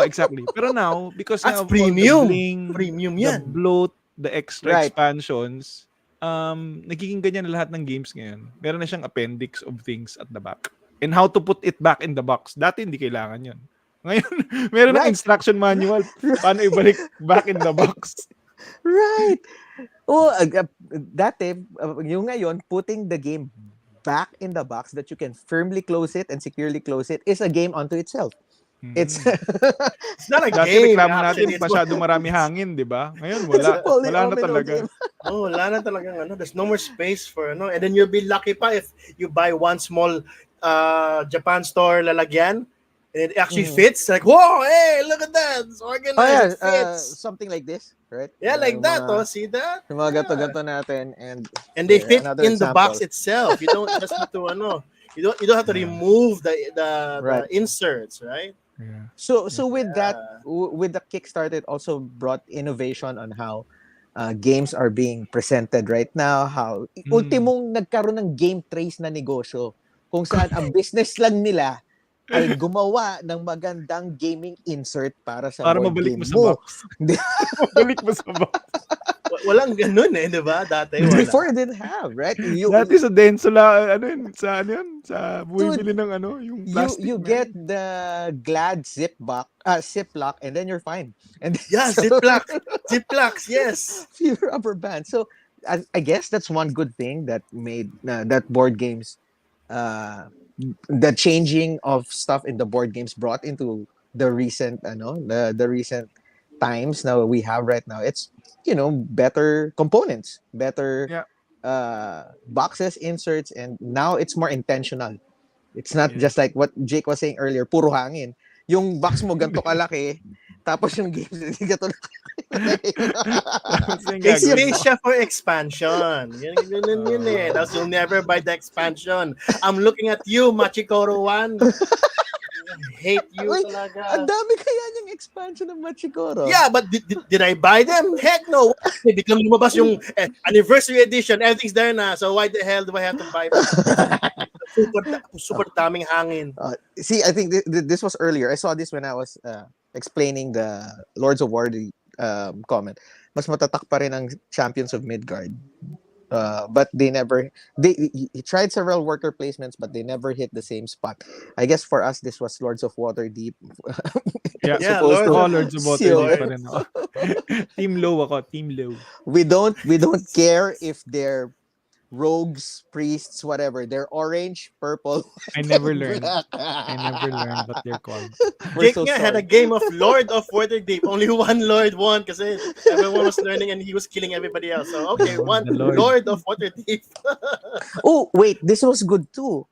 Exactly. Pero now, because That's now of all the premium. bling, Premium the yan. bloat, the extra Right. expansions, nagiging ganyan na lahat ng games ngayon. Meron na siyang appendix of things at the back. And how to put it back in the box. Dati hindi kailangan yun. Ngayon, meron ng Right. instruction manual paano ibalik back in the box. Right. Oh, dati, yung ngayon, putting the game back in the box that you can firmly close it and securely close it is a game unto itself. It's It's not a Dati game. reklamo Actually, natin, masyado marami hangin, di ba? Ngayon, it's wala a fully na domino talaga. game. wala na talagang there's no more space for and then you'll be lucky pa if you buy one small Japan store lalagyan and it actually fits. Like, whoa, hey, look at that. It's organized. Oh yeah, It fits. something like this, right? Yeah, like Yung that. mga- Oh, see that? Yung mga Yeah. ganto-ganto natin And they fit another in the box example. itself. You don't just have to you don't have to remove the Right. inserts, right? Yeah. So with that Yeah. with the Kickstarter, it also brought innovation on how games are being presented right now, how Mm. ultimong nagkaroon ng game trace na negosyo kung saan ang business lang nila ay gumawa ng magandang gaming insert para sa Para board mabalik mo game sa mo. box. Mabalik mo sa box. Walang ganun eh, di ba? Dati wala. Before it didn't have, right? Dati sa Densula, ano yun, sa ano yun, sa bumibili ng ano, yung plastic you na get yun. the Glad Ziploc, and then you're fine. And Yeah, so, Ziplocs, yes. few rubber bands. So I guess that's one good thing that made that board games, the changing of stuff in the board games brought into the recent, the recent times now we have right now. It's better components, better Yeah. boxes, inserts, and now it's more intentional. It's not Yeah. just like what Jake was saying earlier, puro hangin. Yung box mo ganito kalaki, tapos yung games hindi ganito Tapos yung It's gagawin based mo. siya for expansion. Yun eh. Tapos you'll never buy the expansion. I'm looking at you, Machikoro 1. I hate you Uy, talaga. ang dami kaya niyang expansion ng Machikoro. Yeah, but did I buy them? Heck no. Biglang lumabas yung anniversary edition. Everything's there na. So why the hell do I have to buy them? Super daming hangin. See, I think this was earlier. I saw this when I was explaining the Lords of War comment. Mas matatak pa rin ang Champions of Midgard. But he tried several worker placements, but they never hit the same spot. I guess for us, this was Lords of Waterdeep. Yeah, Yeah, supposed Lord to Ako, Lords of seal. Waterdeep pa rin ako. Team low ako, team low. We don't care if they're rogues, priests, whatever. They're orange, purple. I never learned. black. I never learned what they're called. We're Jake so nga had a sorry. game of Lord of Waterdeep. Only one Lord won kasi everyone was learning and he was killing everybody else. So, okay, one The Lord. Lord of Waterdeep. Oh, wait, this was good too.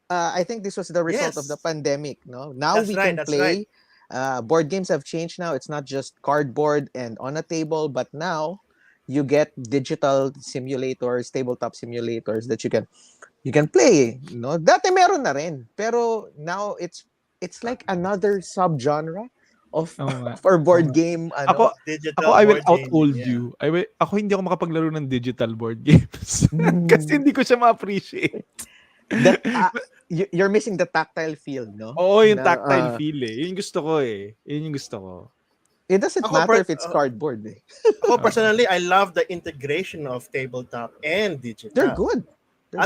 I think this was the result of the Yes. pandemic. No, now That's we right, can that's play. Board games have changed now. It's not just cardboard and on a table, but now you get digital simulators, tabletop simulators that you can play. No, dati meron na rin, pero now it's like another subgenre of Oo nga. for board Oo nga. game. Ako, Digital I will board out-old gaming, you. Ako hindi ako makapaglaro ng digital board games. Kasi hindi ko siya ma-appreciate. That you're missing the tactile feel, no? Oo, yung Na, tactile feel eh. Yun yung gusto ko eh. Yun yung gusto ko. It doesn't Ako, matter if it's cardboard. Eh. Ako personally, I love the integration of tabletop and digital. They're good.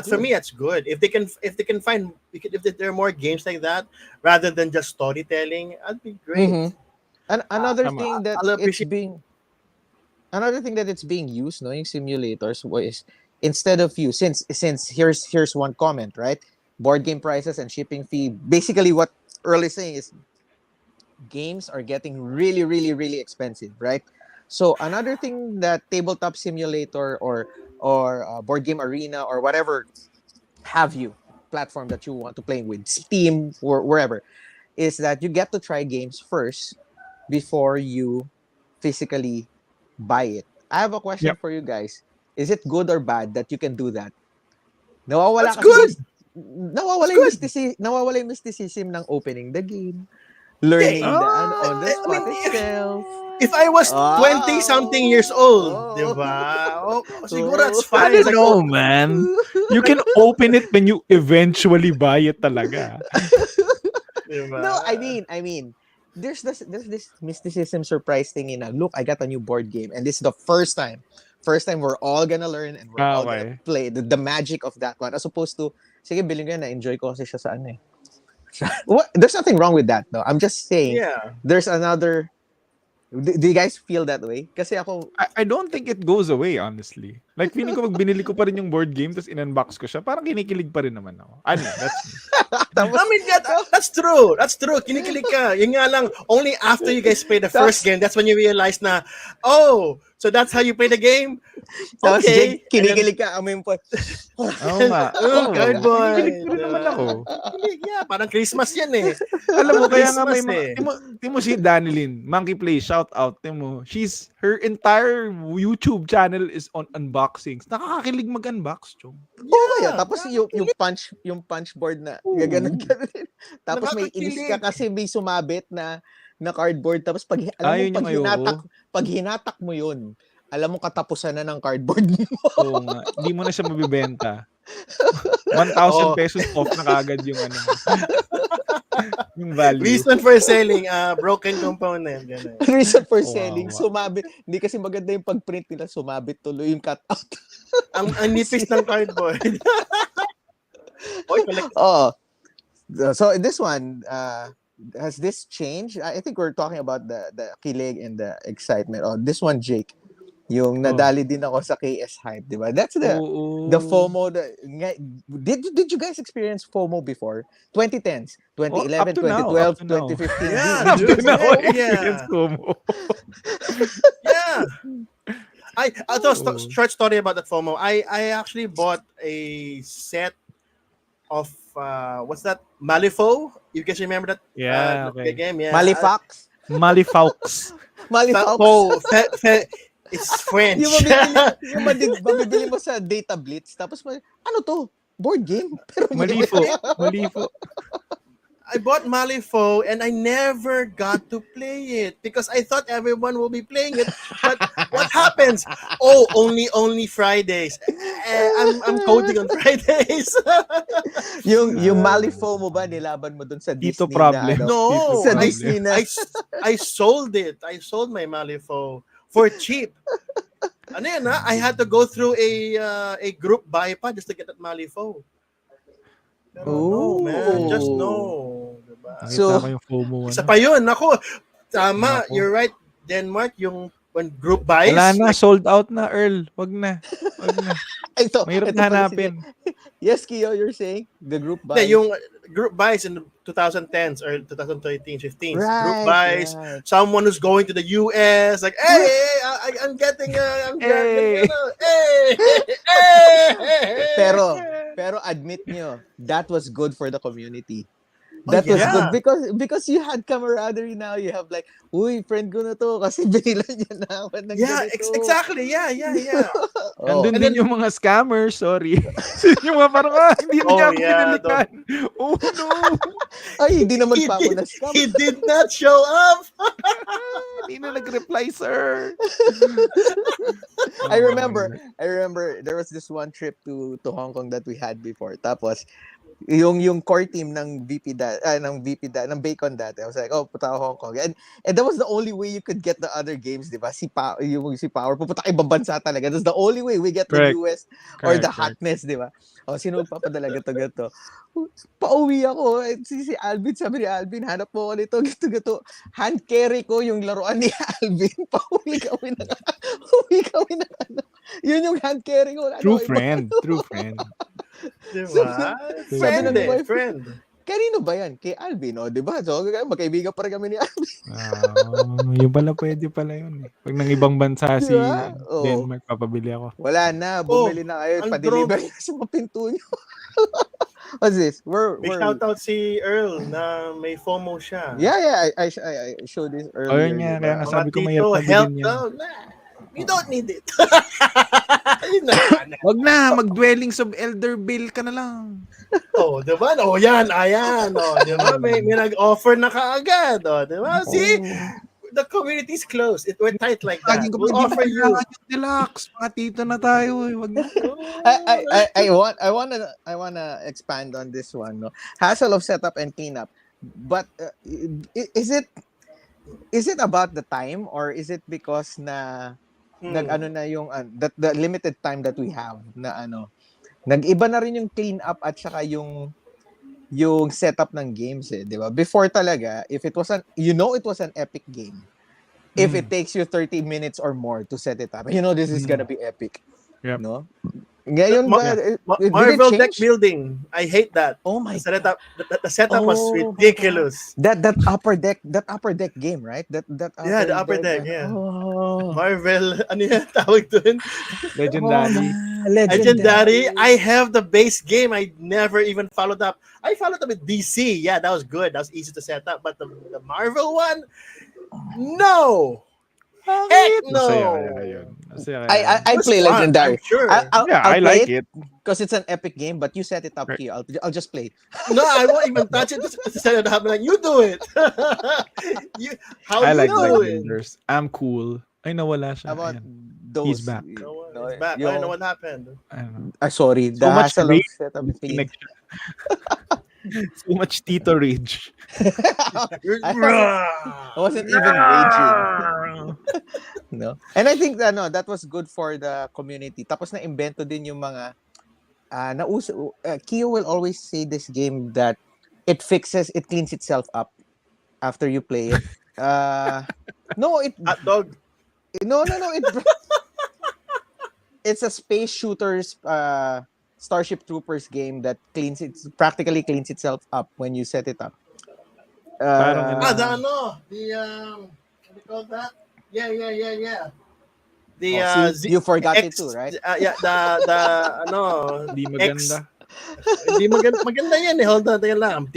For me, that's good. If they can find, if there are more games like that rather than just storytelling, that'd be great. Mhm. And another Tama. thing that I'll it's appreciate- being used, no, yung simulators was instead of you since here's one comment, right? Board game prices and shipping fee. Basically, what Earl is saying is games are getting really, really, really expensive, right? So another thing that tabletop simulator or board game arena or whatever have you platform that you want to play with, Steam or wherever, is that you get to try games first before you physically buy it. I have a question for you guys. Is it good or bad that you can do that? Nawawala That's kasi good. nawawala yung mysticism ng opening the game, learning the on the spot itself. If I was Ah. 20-something years old, Oh. diba? Siguro that's I fine. don't It's like, know, man. You can open it when you eventually buy it talaga. diba? No, I mean, there's this mysticism surprise thing in look, I got a new board game, and this is the first time we're all gonna learn and we're all gonna play the magic of that one, as opposed to, sige, bilhin ko yan, na-enjoy ko kasi siya sa ano eh. There's nothing wrong with that, no. I'm just saying, Yeah. there's another. Do you guys feel that way? Kasi ako, I don't think it goes away, honestly. Like, feeling ko binili ko pa rin yung board game, tapos in-unbox ko siya, parang kinikilig pa rin naman ako. Ano, that's me. I mean, that's true. That's true. Kinikilig ka. Yun nga lang, only after you guys play the first game, that's when you realize na, oh, so that's how you play the game? tapos Okay. Jake, kinikilig ka, amoy mo pa. Oo nga. Oh, God boy. Kinikilig pa rin naman ako. Kinikilig, yeah, parang Christmas yan eh. Alam mo, kaya nga may Christmas mga, timo si Danilyn, Monkey Play, shout out, timo. Her entire YouTube channel is on unboxings. Nakakakilig mag-unbox, chong. Oo, kaya. Tapos yung punch board na gaganon. Tapos may inis ka kasi may sumabit na cardboard, tapos pag Yun yung ayoko. hinatak mo yun, alam mo katapusan na ng cardboard mo. Oo nga. Hindi mo na siya mabibenta. 1,000 Oh, pesos off na kaagad yung ano mo. Yung value. reason for selling, broken component. Ganun. Reason for selling, Kawawa. sumabit. Hindi kasi maganda yung pag-print nila, sumabit tuloy yung cutout. Ang nipis ng cardboard. Oy, collect. Oh, so this one, has this changed? I think we're talking about the kilig and the excitement. Oh, this one, Jake, yung nadali din ako sa KS hype, di ba? That's the FOMO. Did you guys experience FOMO before? 2010s, 2011, 2012, 2015. Yeah, Up to dude. now, Yeah. experience FOMO. Yeah. Short story about that FOMO. I actually bought a set of what's that? Malifaux? You guys remember that? Yeah, okay. Game? Yeah. Malifax? Malifaux. Malifax? It's French. yung mabibili mo sa Data Blitz, tapos ano to? Board game? Pero Malifo. Malifo. I bought Malifaux and I never got to play it because I thought everyone will be playing it. But what happens? Oh, only Fridays. I'm coding on Fridays. yung Malifaux mo ba nilaban mo dun sa Disney Dito problem. na ano? No, Sa Disney na. I sold it. I sold my Malifaux for cheap. Ano yun, ha? I had to go through a group buy pa just to get that Malifaux. Pero no, man. Just no. Diba? Nakita ko yung FOMO. Isa pa yun. Ako, tama. Nako. You're right, Denmark. Yung when group buys. Wala na, sold out na, Earl. Wag na. Wag na. Ito, Mahirap ito na pala hanapin. Yes, Kiyo, you're saying? The group buy? Yung group buys in the 2010s or 2013, 15s. Group buys. Right. Someone who's going to the US. Like, hey, I'm getting, Hey. hey. Pero admit nyo, that was good for the community. That was yeah. good because you had camaraderie now. You have like, uy, friend ko na to kasi binila niya na ako ng Yeah, ganito. exactly. Yeah. Oh. Nandun din yung mga scammers, sorry. yung mga parang, hindi Oh, niya ako yeah, binalikan. Oh, no. Ay, hindi naman pa ako na-scam. He did not show up. Hindi na nag-reply, sir. I remember there was this one trip to Hong Kong that we had before. Tapos yung core team ng ng Bacon dati. I was like, oh, puta ako Hong Kong. And that was the only way you could get the other games, di ba? Si Power, pupunta ka ibang bansa talaga. That's the only way we get the US or the hotness, di ba? O, sino magpapadala gato. Pauwi ako. Si Alvin, sabi ni Alvin, hanap mo ako nito, gato. Hand carry ko yung laruan ni Alvin. Pauwi kami na ano. Yun yung hand carry ko. True friend. Diba? Friend. Kanino ba yan? Kay Alvin, o, di ba? So, magkaibigan pa rin kami ni Alvin. Yung pala, pwede pala yun. Pag nang ibang bansa si Diba? Oo. Denmark, papabili ako. Wala na, bumili na kayo. ang Pa-deliver sa mga pinto nyo. What's this? May shoutout si Earl na may FOMO siya. Yeah. I showed this earlier. Ayun nga, diba? kaya nga Mga sabi ko tito, mahirap na help bilhin yan. daw. You don't need it. Wag na, mag-dwellings of Elder Bill ka na lang. Oh, diba? Oh, yan, ayan. Oh, diba? May nag-offer na kaagad. Oh, diba? See? The community is close. We're tight like that. We'll offer you. Deluxe. Mga tito na tayo. Wag na. I wanna expand on this one. No? Hassle of setup and cleanup. But is it about the time or is it because na nag-ano na yung that the limited time that we have na nag-iba na rin yung clean up at saka yung setup ng games di ba? Before talaga, if it was it was an epic game. If it takes you 30 minutes or more to set it up, this is gonna be epic. Yep. No? Ngayon ba Marvel deck building. I hate that. Oh my God. The setup was ridiculous. That upper deck game, right? That the upper deck, yeah. Oh. Marvel, ano yan tawag doon? Legendary. Legendary. I have the base game. I never even followed up. I followed up with DC. Yeah, that was good. That was easy to set up. But the Marvel one, no. Heck no. I play Legendary. I'm sure. I like it. Because it's an epic game, but you set it up here. I'll just play it. No, I won't even touch it to set it up. Like, you do it. I like Legenders. I'm cool. Ay, nawala siya. How about He's those. back. No, No, it's back. I don't know yung what happened. I don't know. sorry, the So much hassle of rage setup in clean. connection. So much Tito rage. I wasn't I wasn't even raging. No. And I think that no, that was good for the community. Tapos na invento din yung mga nauso Kyo will always say this game that it cleans itself up after you play it. No, Hot dog. no, it's a space shooters Starship Troopers game that practically cleans itself up when you set it up. Parang ano, The Uh, what do you call that? Yeah. The see, Z, you forgot it X, too, right? yeah, the ano, hindi X. maganda. Hindi maganda yan eh. Hold on, tayo lang.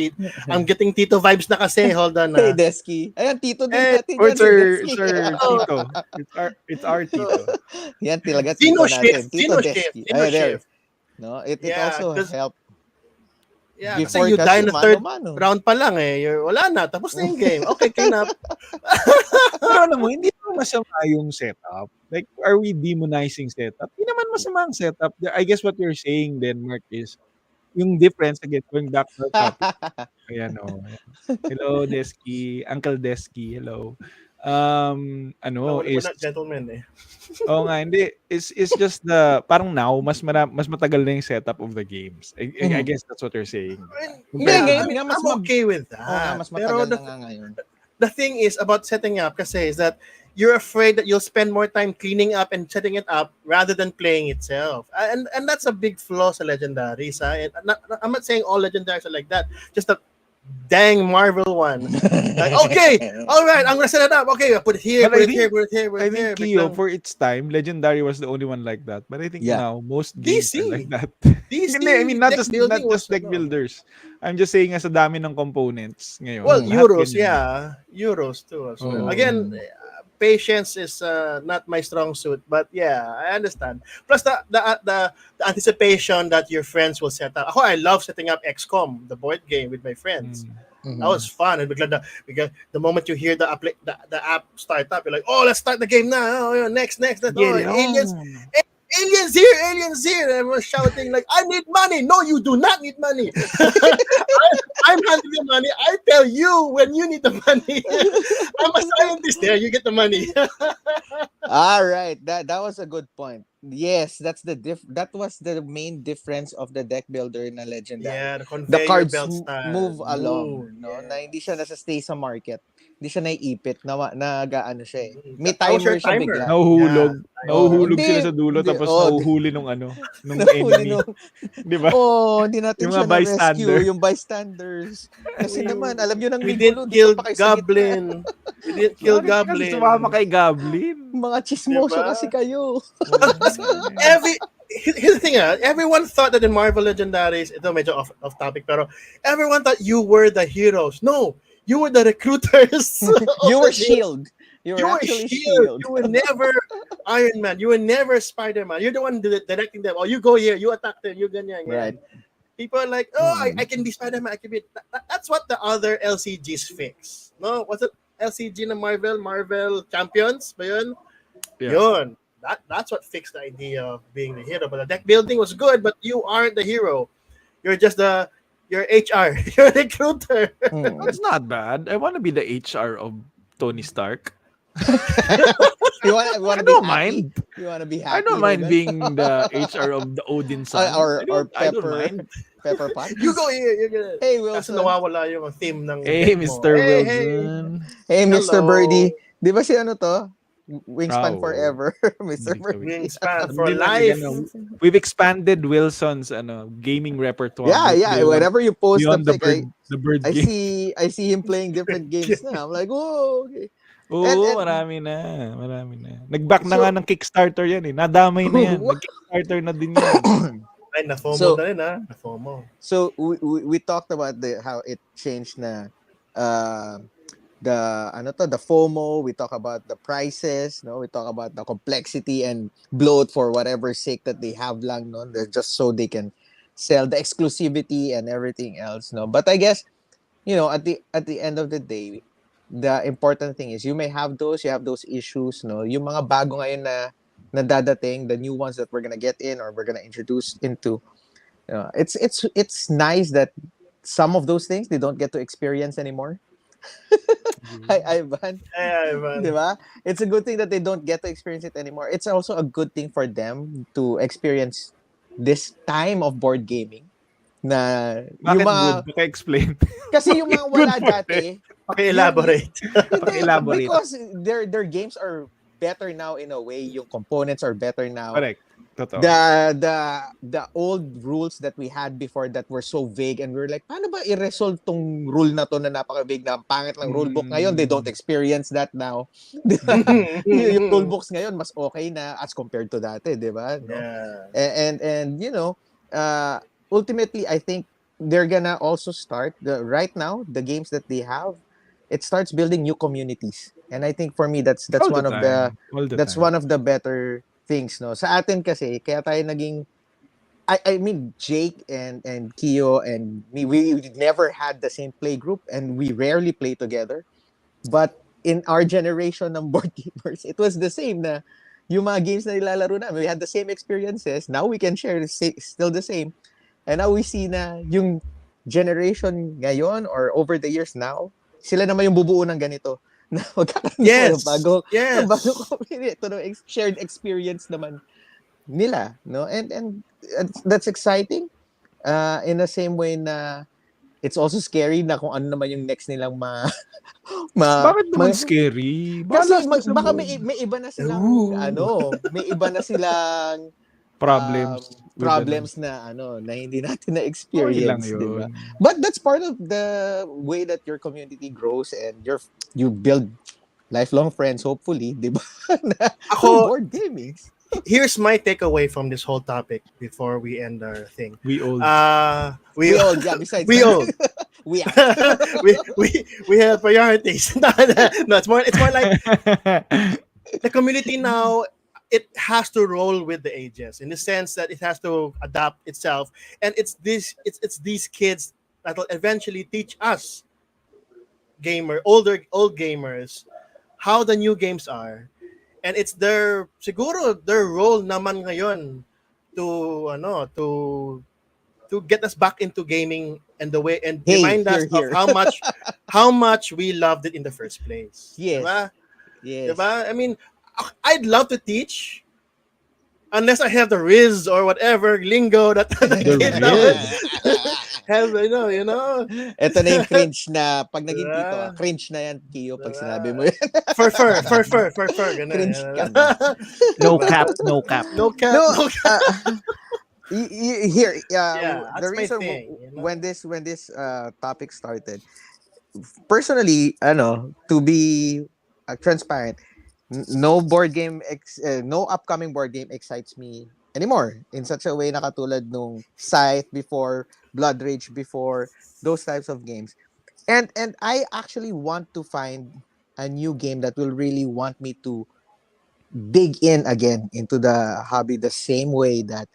I'm getting Tito vibes na kasi. Hold on Hey, na. Desky. Ayan, tito din Eh, natin Or yan, si Desky. Sir Oh. Tito. It's our Tito. Yan talaga Sino tito natin. shift? Tito Sino Desky. shift? Sino Ay, there. shift? No, it Yeah, also helped Yeah, before kasi you die in the third mano-mano. round pa lang eh. Wala na. Tapos na yung game. Okay, clean up. Pero alam mo, hindi naman masama yung setup. Like, are we demonizing setup? Hindi naman masama ang setup. I guess what you're saying then, Mark, is yung difference, again, going back to the topic. Ayan, oh. Ayan. Hello, Desky. Uncle Desky, hello. No, we're is not gentlemen eh. nga, hindi. It's just parang now, mas matagal na yung setup of the games. I guess that's what you're saying. Hindi, Yeah, ngayon I mean, nga, mas I'm okay with Oo nga, that. mas Pero matagal na nga ngayon. the thing is about setting up kasi is that you're afraid that you'll spend more time cleaning up and setting it up rather than playing itself. And that's a big flaw sa Legendaries. I'm not saying all Legendaries are like that. Just a dang Marvel one. Like, okay, all right, I'm gonna set it up. Okay, I put it here, But put it here, put it here, put I it here. think Kyo, for its time, Legendary was the only one like that. But I think Yeah. now, most games are DC. like that. DC Hindi, I mean, not deck just building was deck builders. I'm just saying, sa dami ng components ngayon. Well, lahat Euros, ganyan. yeah. Euros too as well. Mm. Again, patience is not my strong suit, but yeah, I understand. Plus the anticipation that your friends will set up. I love setting up XCOM, the board game, with my friends. Mhm. That was fun. And because the moment you hear the app start up, you're like, oh, let's start the game now. Oh, next. Get Oh, it aliens, on. aliens here. And everyone's shouting like, I need money. No, you do not need money. I'm handling the money. I tell you when you need the money. I'm a scientist there. You get the money. All right, that was a good point. Yes, that was the main difference of the deck builder na Legendary. Yeah, the The conveyor cards belt style. move along, no? Yeah. Na hindi siya nasa-stay sa market. Hindi siya naiipit na gaano siya eh. May That was your timer siya timer. bigla. Nahuhulog. Yeah. Nahuhulog Hindi, sila sa dulo hindi. tapos Oh, nahuhuli nung nung Nahuli enemy. nung, Di ba? hindi natin Yung siya mga bystander. na-rescue, yung bystanders. Kasi naman, alam nyo nang We may didn't gulo, kill dito pa kayo sa gitna. Goblin. We didn't kill Bakit kasi Goblin. sumama kay Goblin? Mga chismoso Diba? kasi kayo. Here's the thing, everyone thought that in Marvel Legendaries, ito medyo off topic, pero everyone thought you were the heroes. No, you were the recruiters. You of were the game. Shield. You You were were actually Shield. Shield. You were never Iron Man. You were never Spider-Man. You're the one directing them. Oh, you go here. You attack them. You ganyan. Right. People are like, oh, I can be Spider-Man. I can be. That's what the other LCGs fix. No, what's it? LCG na Marvel Champions ba yun? Yeah. Yun. That's what fixed the idea of being the hero. But the deck building was good, but you aren't the hero. You're just you're HR. You're a recruiter. That's not bad. I want to be the HR of Tony Stark. You want I to be don't happy? mind. You want to be I happy? don't mind Logan? being the HR of the Odin son. or I don't Pepper mind. Pepper Pot. You go here. You're gonna. Hey Kasi Wilson. nawawala yung theme ng Hey, deck mo. Mr. Wilson. Hey Mr. Hello. Birdie. Di ba si ano to? Wingspan Oh. Forever. Mr. Hindi Birdie. Wingspan for Hindi na life. ganun. We've expanded Wilson's gaming repertoire. Yeah. Whenever you post Beyond the the pic, bird I game. see him playing different games na. I'm like, whoa, okay. Oo, and- marami na. Nag-back na So- nga ng Kickstarter yan eh. Nadamay na yan. Nag-Kickstarter na din yan. Ay, na-FOMO So- na rin Na-FOMO. So we talked about how it changed na the FOMO, we talk about the prices, no? We talk about the complexity and bloat for whatever sake that they have lang, no? They're just so they can sell the exclusivity and everything else, no? But I guess, at the end of the day, the important thing is you have those issues, no? Yung mga bago ngayon na na dadating, the new ones that we're gonna get in or we're gonna introduce into. It's nice that some of those things they don't get to experience anymore. Hi, Ivan. Yeah, man. Di ba? It's a good thing that they don't get to experience it anymore. It's also a good thing for them to experience this time of board gaming na yung Bakit good? mga Paki-explain. kasi yung Bakit mga good wala for them? dati Paki-elaborate. hindi Paki-elaborate. because their games are better now in a way, yung components are better now. Correct. Totoo. The old rules that we had before that were so vague, and we were like, paano ba i-resolve tong rule na to na napaka-vague na ang pangit ng rulebook ngayon? They don't experience that now. Di ba? Yung rulebooks ngayon mas okay na as compared to dati, di ba? No? Yeah. And you know, ultimately I think they're gonna also start right now the games that they have, it starts building new communities. And I think for me that's All the one of the time. All the that's time. one of the better things, no. Sa atin kasi kaya tayo naging I mean Jake and Kio and me, we never had the same play group and we rarely play together. But in our generation ng board gamers, it was the same na yung mga games na nilalaro namin, we had the same experiences. Now we can share still the same. And now we see na yung generation ngayon or over the years now, sila naman yung bubuo ng ganito. Na magkakaroon Yes. ng Yes. bagong community. Ito no, shared experience naman nila, no? And that's exciting. In the same way na it's also scary na kung ano naman yung next nilang Bakit naman scary? kasi Balas na baka mo. may iba na silang Ooh. may iba na silang Problems. with problems na na hindi natin na Okay lang experience, di ba? yun. But that's part of the way that your community grows and you build lifelong friends hopefully, di ba? Through Ako, board gaming. here's my takeaway from this whole topic before we end our thing. We old. We all, yeah, besides we all we we have priorities. No, it's more like the community now, it has to roll with the ages in the sense that it has to adapt itself, and it's these kids that will eventually teach us old gamers how the new games are, and it's siguro their role naman ngayon to get us back into gaming and the way and Hey, remind us here. of how much we loved it in the first place. Yes. Diba? Yes. Diba? I mean, I'd love to teach unless I have the Riz or whatever lingo that the kids now have, you know. Ito na yung cringe na pag naging Diba? tito, cringe na yan, Kio, pag Diba? sinabi mo yan. For ganun. Cringe ka. No cap, no cap. No cap. No, No cap. Here, Yeah, the that's my reason thing, you know? when this topic started, personally, to be transparent, no upcoming board game excites me anymore in such a way na katulad nung Scythe before, Blood Rage before, those types of games. And I actually want to find a new game that will really want me to dig in again into the hobby the same way that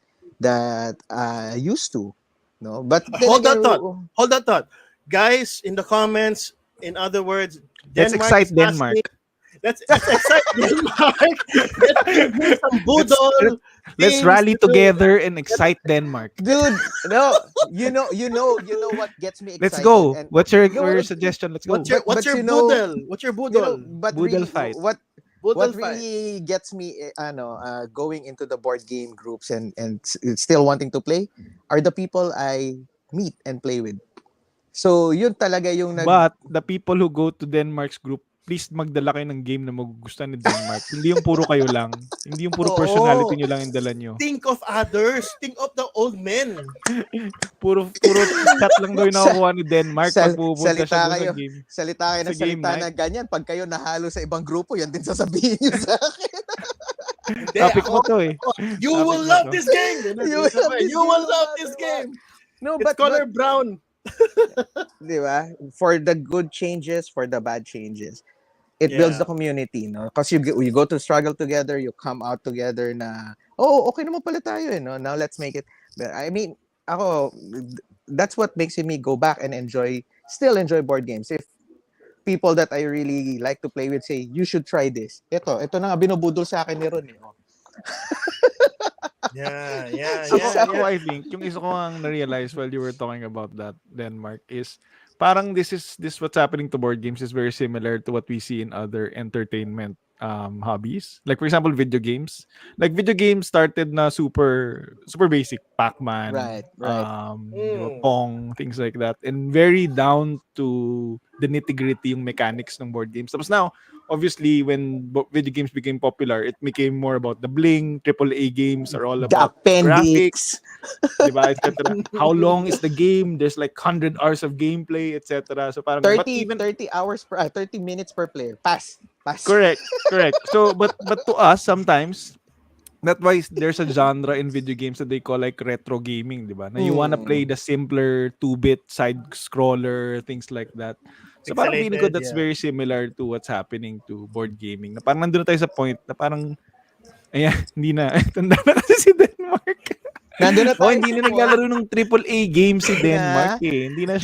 I used to. No, but then Hold again, that thought. Guys, in the comments, in other words, Let's Denmark excite is Denmark. asking- Let's excite Denmark. Let's do some boodle. Let's things rally to do. together and excite Denmark. dude, no, you know what gets me excited. Let's go. And What's your No, suggestion? Let's go. What's But your you know- boodle? What's your boodle? but Boodle really, fight. what Boodle what fight. really gets me going into the board game groups and still wanting to play are the people I meet and play with. So yun talaga yung But the people who go to Denmark's group, please magdala kayo ng game na magugustuhan ni Denmark. Hindi yung puro kayo lang. Hindi yung puro Oo. personality nyo lang yung dala nyo. Think of others. Think of the old men. Puro chat lang daw yung nakukuha ni Denmark pag pupunta siya doon sa game. salita kayo ng Sa game salita night. na ganyan. Pag kayo nahalo sa ibang grupo, yan din sasabihin nyo sa akin. Hindi, Topic mo ako- to eh. You Topic will mo love to. this game. You will love this game. No, It's color brown. di ba? For the good changes, for the bad changes. It builds Yeah. the community, no? Because you go to struggle together, you come out together na, oh, okay naman pala tayo, no? Now let's make it. I mean, ako, that's what makes me go back and still enjoy board games. If people that I really like to play with say, you should try this. Ito na nga binubudol sa akin ni Ron, eh. Oh. Yeah, yeah, Ako, yeah, ako yeah. I think, yung isa ko ang na-realize while you were talking about that, Denmark, is parang this what's happening to board games is very similar to what we see in other entertainment hobbies. Like for example, video games. Like video games started na super basic, Pac-Man, Right, right. di ba, Mm. Pong, things like that. And very down to the nitty-gritty yung mechanics ng board games. Tapos now, obviously, when video games became popular, it became more about the bling. AAA games are all The about graphics, appendix. 'di ba, etc. How long is the game? There's like 100 hours of gameplay, etc. So parang but 30, even 30 hours 30 minutes per player. Pass. Pass. correct, correct. So but to us sometimes that's why there's a genre in video games that they call like retro gaming, 'di ba? Na you wanna play Mm. the simpler 2-bit side scroller, things like that. So parang feeling ko Pixelated, that's yeah. very similar to what's happening to board gaming. Na parang nandun na tayo sa point na parang ayan, hindi na. Tanda na kasi si Denmark. Nandun na Oh, tayo hindi sa na point naglalaro ng triple-A game si Denmark na eh. Di na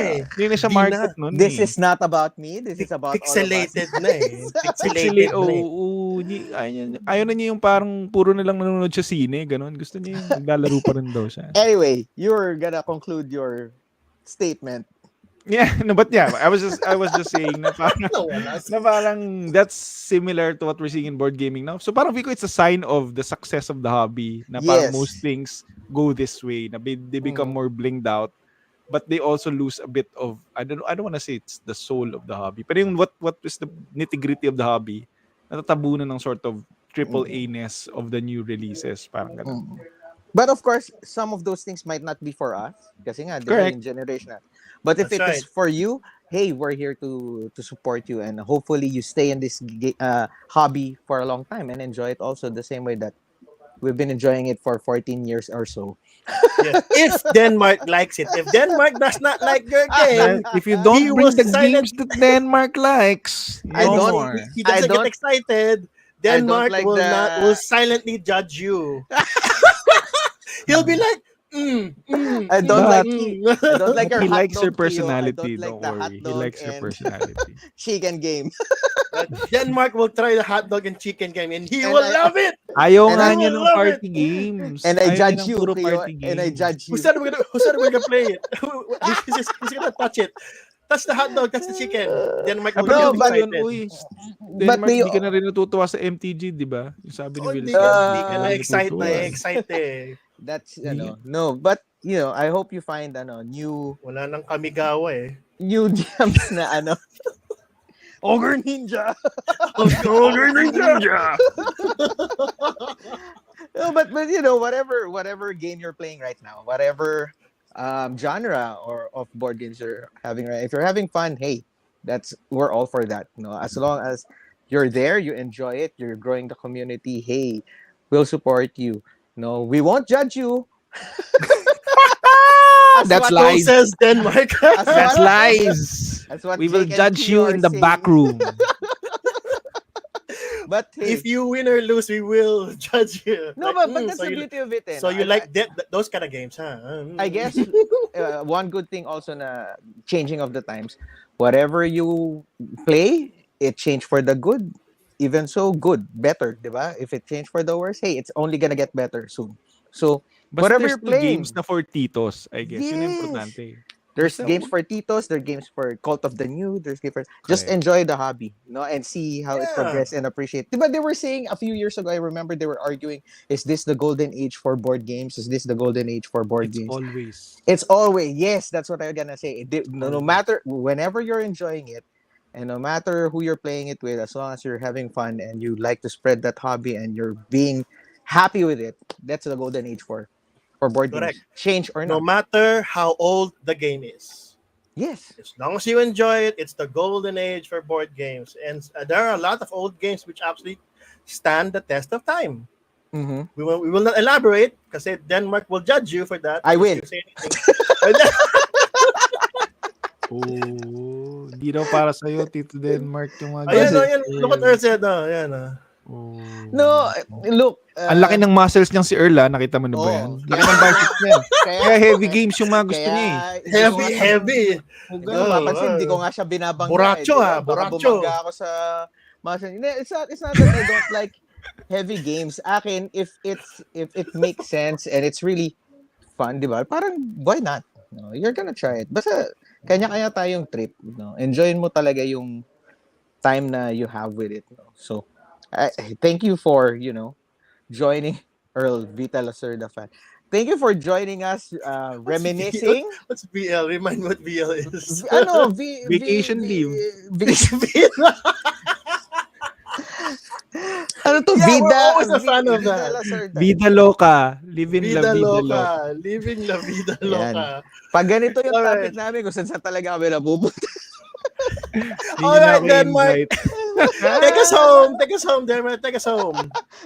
eh. Hindi na siya Di market na. nun this eh. is not about me. This is about all of us. Pixelated na eh. Actually, Pixelated na eh. ayaw na niya yung parang puro na lang nanonood sa sine, ganun. Gusto niya yung naglalaro pa rin daw siya. Anyway, you're gonna conclude your statement. Yeah, no, but yeah, I was just saying na parang, Nawala. na parang that's similar to what we're seeing in board gaming now. So parang feel ko it's a sign of the success of the hobby na parang most Yes. things go this way, na they become more blinged out, but they also lose a bit of I don't want to say it's the soul of the hobby. Pero yung what is the nitty-gritty of the hobby, natatabunan ng sort of triple A-ness of the new releases, parang ganun. Mm. But of course, some of those things might not be for us. Kasi nga, di ba, Correct. yung generation natin. But if That's it is right. for you, hey, we're here to support you, and hopefully you stay in this hobby for a long time and enjoy it also the same way that we've been enjoying it for 14 years or so. Yes. If Denmark likes it. If Denmark does not like your game, If you don't he bring was the silent. games that Denmark likes, I no don't- more. He doesn't I don't- get excited. Denmark like will silently judge you. He'll be like, I don't But- like I don't like your He hot likes your dog, Theo. personality, I don't like don't the hot worry. He dog likes your and personality. chicken game. Denmark will try the hot dog and chicken game and he And will I- love it. Ayaw And nga I niya will ng love party games. And I Ayaw judge niya ng you, puro Theo, party and I games. judge Who you. said we're gonna play it? He's gonna touch it. Touch the hot dog, touch the chicken. Denmark will No, get but- excited. Denmark, they- di ka na rin natutuwa sa MTG, di ba? Yung sabi ni Oh, Will hindi Smith, ka, Ah, hindi ka na-excite natutuwa. na-excite eh. That's Yeah. no, but I hope you find new Wala nang kamigawa eh. new gems na Ogre Ninja. Ogre Ninja! No, but whatever game you're playing right now, whatever genre or of board games you're having, right? If you're having fun, hey, we're all for that. As long as you're there, you enjoy it, you're growing the community. Hey, we'll support you. No, we won't judge you. That's what- lies. So says Denmark. That's what- lies. That's what We will Jake and judge Theo you are in the saying. back room. But hey, If you win or lose, we will judge you. no, Like, but that's so the you, beauty of it. so you like those kind of games, huh? I guess one good thing also na changing of the times. Whatever you play, it changed for the good. Even so, good, better, diba? If it changed for the worse, hey, it's only gonna get better soon. So But whatever there's you're still playing, games na for titos, I guess. Yun ang Yes. importante. there's Basta games for Titos, there's games for Cult of the New, there's games for just Correct. enjoy the hobby, and see how it Yeah. progresses and appreciate. But they were saying a few years ago, I remember they were arguing, is this the golden age for board games? Is this the golden age for board It's games? always. It's always, yes, that's what I'm gonna say. No Always. matter, whenever you're enjoying it, and no matter who you're playing it with, as long as you're having fun and you like to spread that hobby and you're being happy with it, that's the golden age for board Correct. games. Change or No not. matter how old the game is. Yes. As long as you enjoy it, it's the golden age for board games. And there are a lot of old games which actually stand the test of time. Mm-hmm. We will not elaborate because Denmark will judge you for that. I if will. you say anything. Oh, di daw para sa'yo, Tito Denmark, yung mga Ayan, ganun. ayan. Look what Earth said. Ayan, Oh. No, look. Ang laki ng muscles niyang si Earl, nakita mo na ba Oo. yan? Laki ng biceps niya. Kaya heavy games yung mga gusto niya eh. Heavy. Hindi ko mapansin, hindi ko nga siya binabangga. Buracho, Baka buracho. bumangga ako sa muscle. It's not that I don't like heavy games, akin, if it makes sense and it's really fun, di ba? Parang, why not? No, you're gonna try it. Basta, kanya-kanya tayong trip. No? Enjoyin mo talaga yung time na you have with it. No? So, thank you for, joining Earl Vita Lacerda fan. Thank you for joining us, What's V? reminiscing. What's BL? Remind me what BL is. Ano, Vacation leave. ano to, Yeah, we're Vida, always a fan of Vida that. Lacerda. Vida loca. Living la Vida vida loca. loca. Living la vida Ayan. loca. Pag ganito yung topic Alright. namin, kung saan talaga kami napupunta. Hindi nyo na Alright ako then, Mark. invite. Take us home. Take us home, Dermot. Take us home.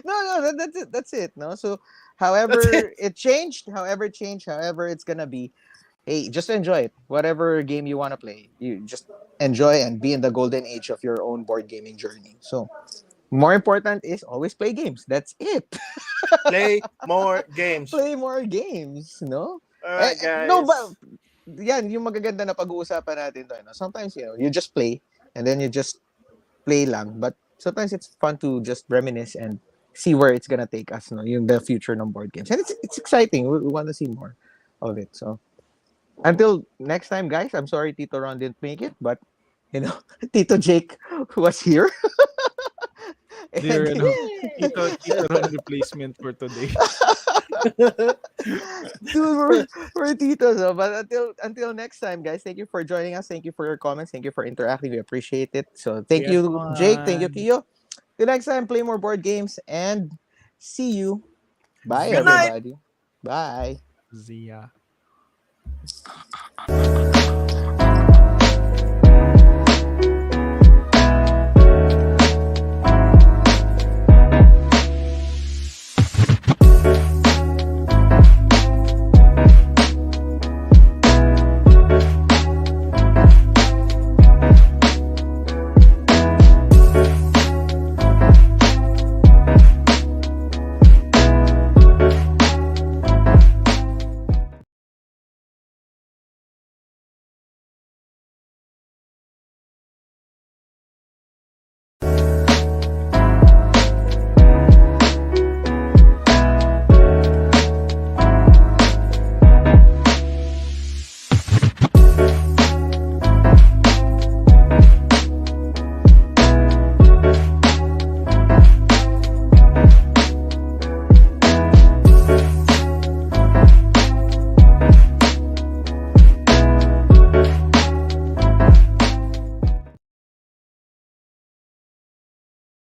No, that's it. That's it. No, so That's it. however it changed, however it's gonna be. Hey, just enjoy it. Whatever game you want to play, you just enjoy and be in the golden age of your own board gaming journey. So, more important is always play games. That's it. Play more games. Play more games, no? Alright, No, guys. but yan, yung magaganda na pag-uusapan natin to. No? Sometimes, you just play and then you just play lang. But sometimes it's fun to just reminisce and see where it's gonna take us, no? Yung the future ng board games. And it's exciting. We want to see more of it. So, until next time, guys, I'm sorry Tito Ron didn't make it, but, Tito Jake was here. Dear, And Tito Ron replacement for today. dude, we're titos, no? But until next time, guys, thank you for joining us. Thank you for your comments. Thank you for interacting. We appreciate it. So thank Yes, you, Jake. Thank you, man. Kiyo. Till next time, play more board games and see you. Bye, Good night. everybody. Bye. Zia.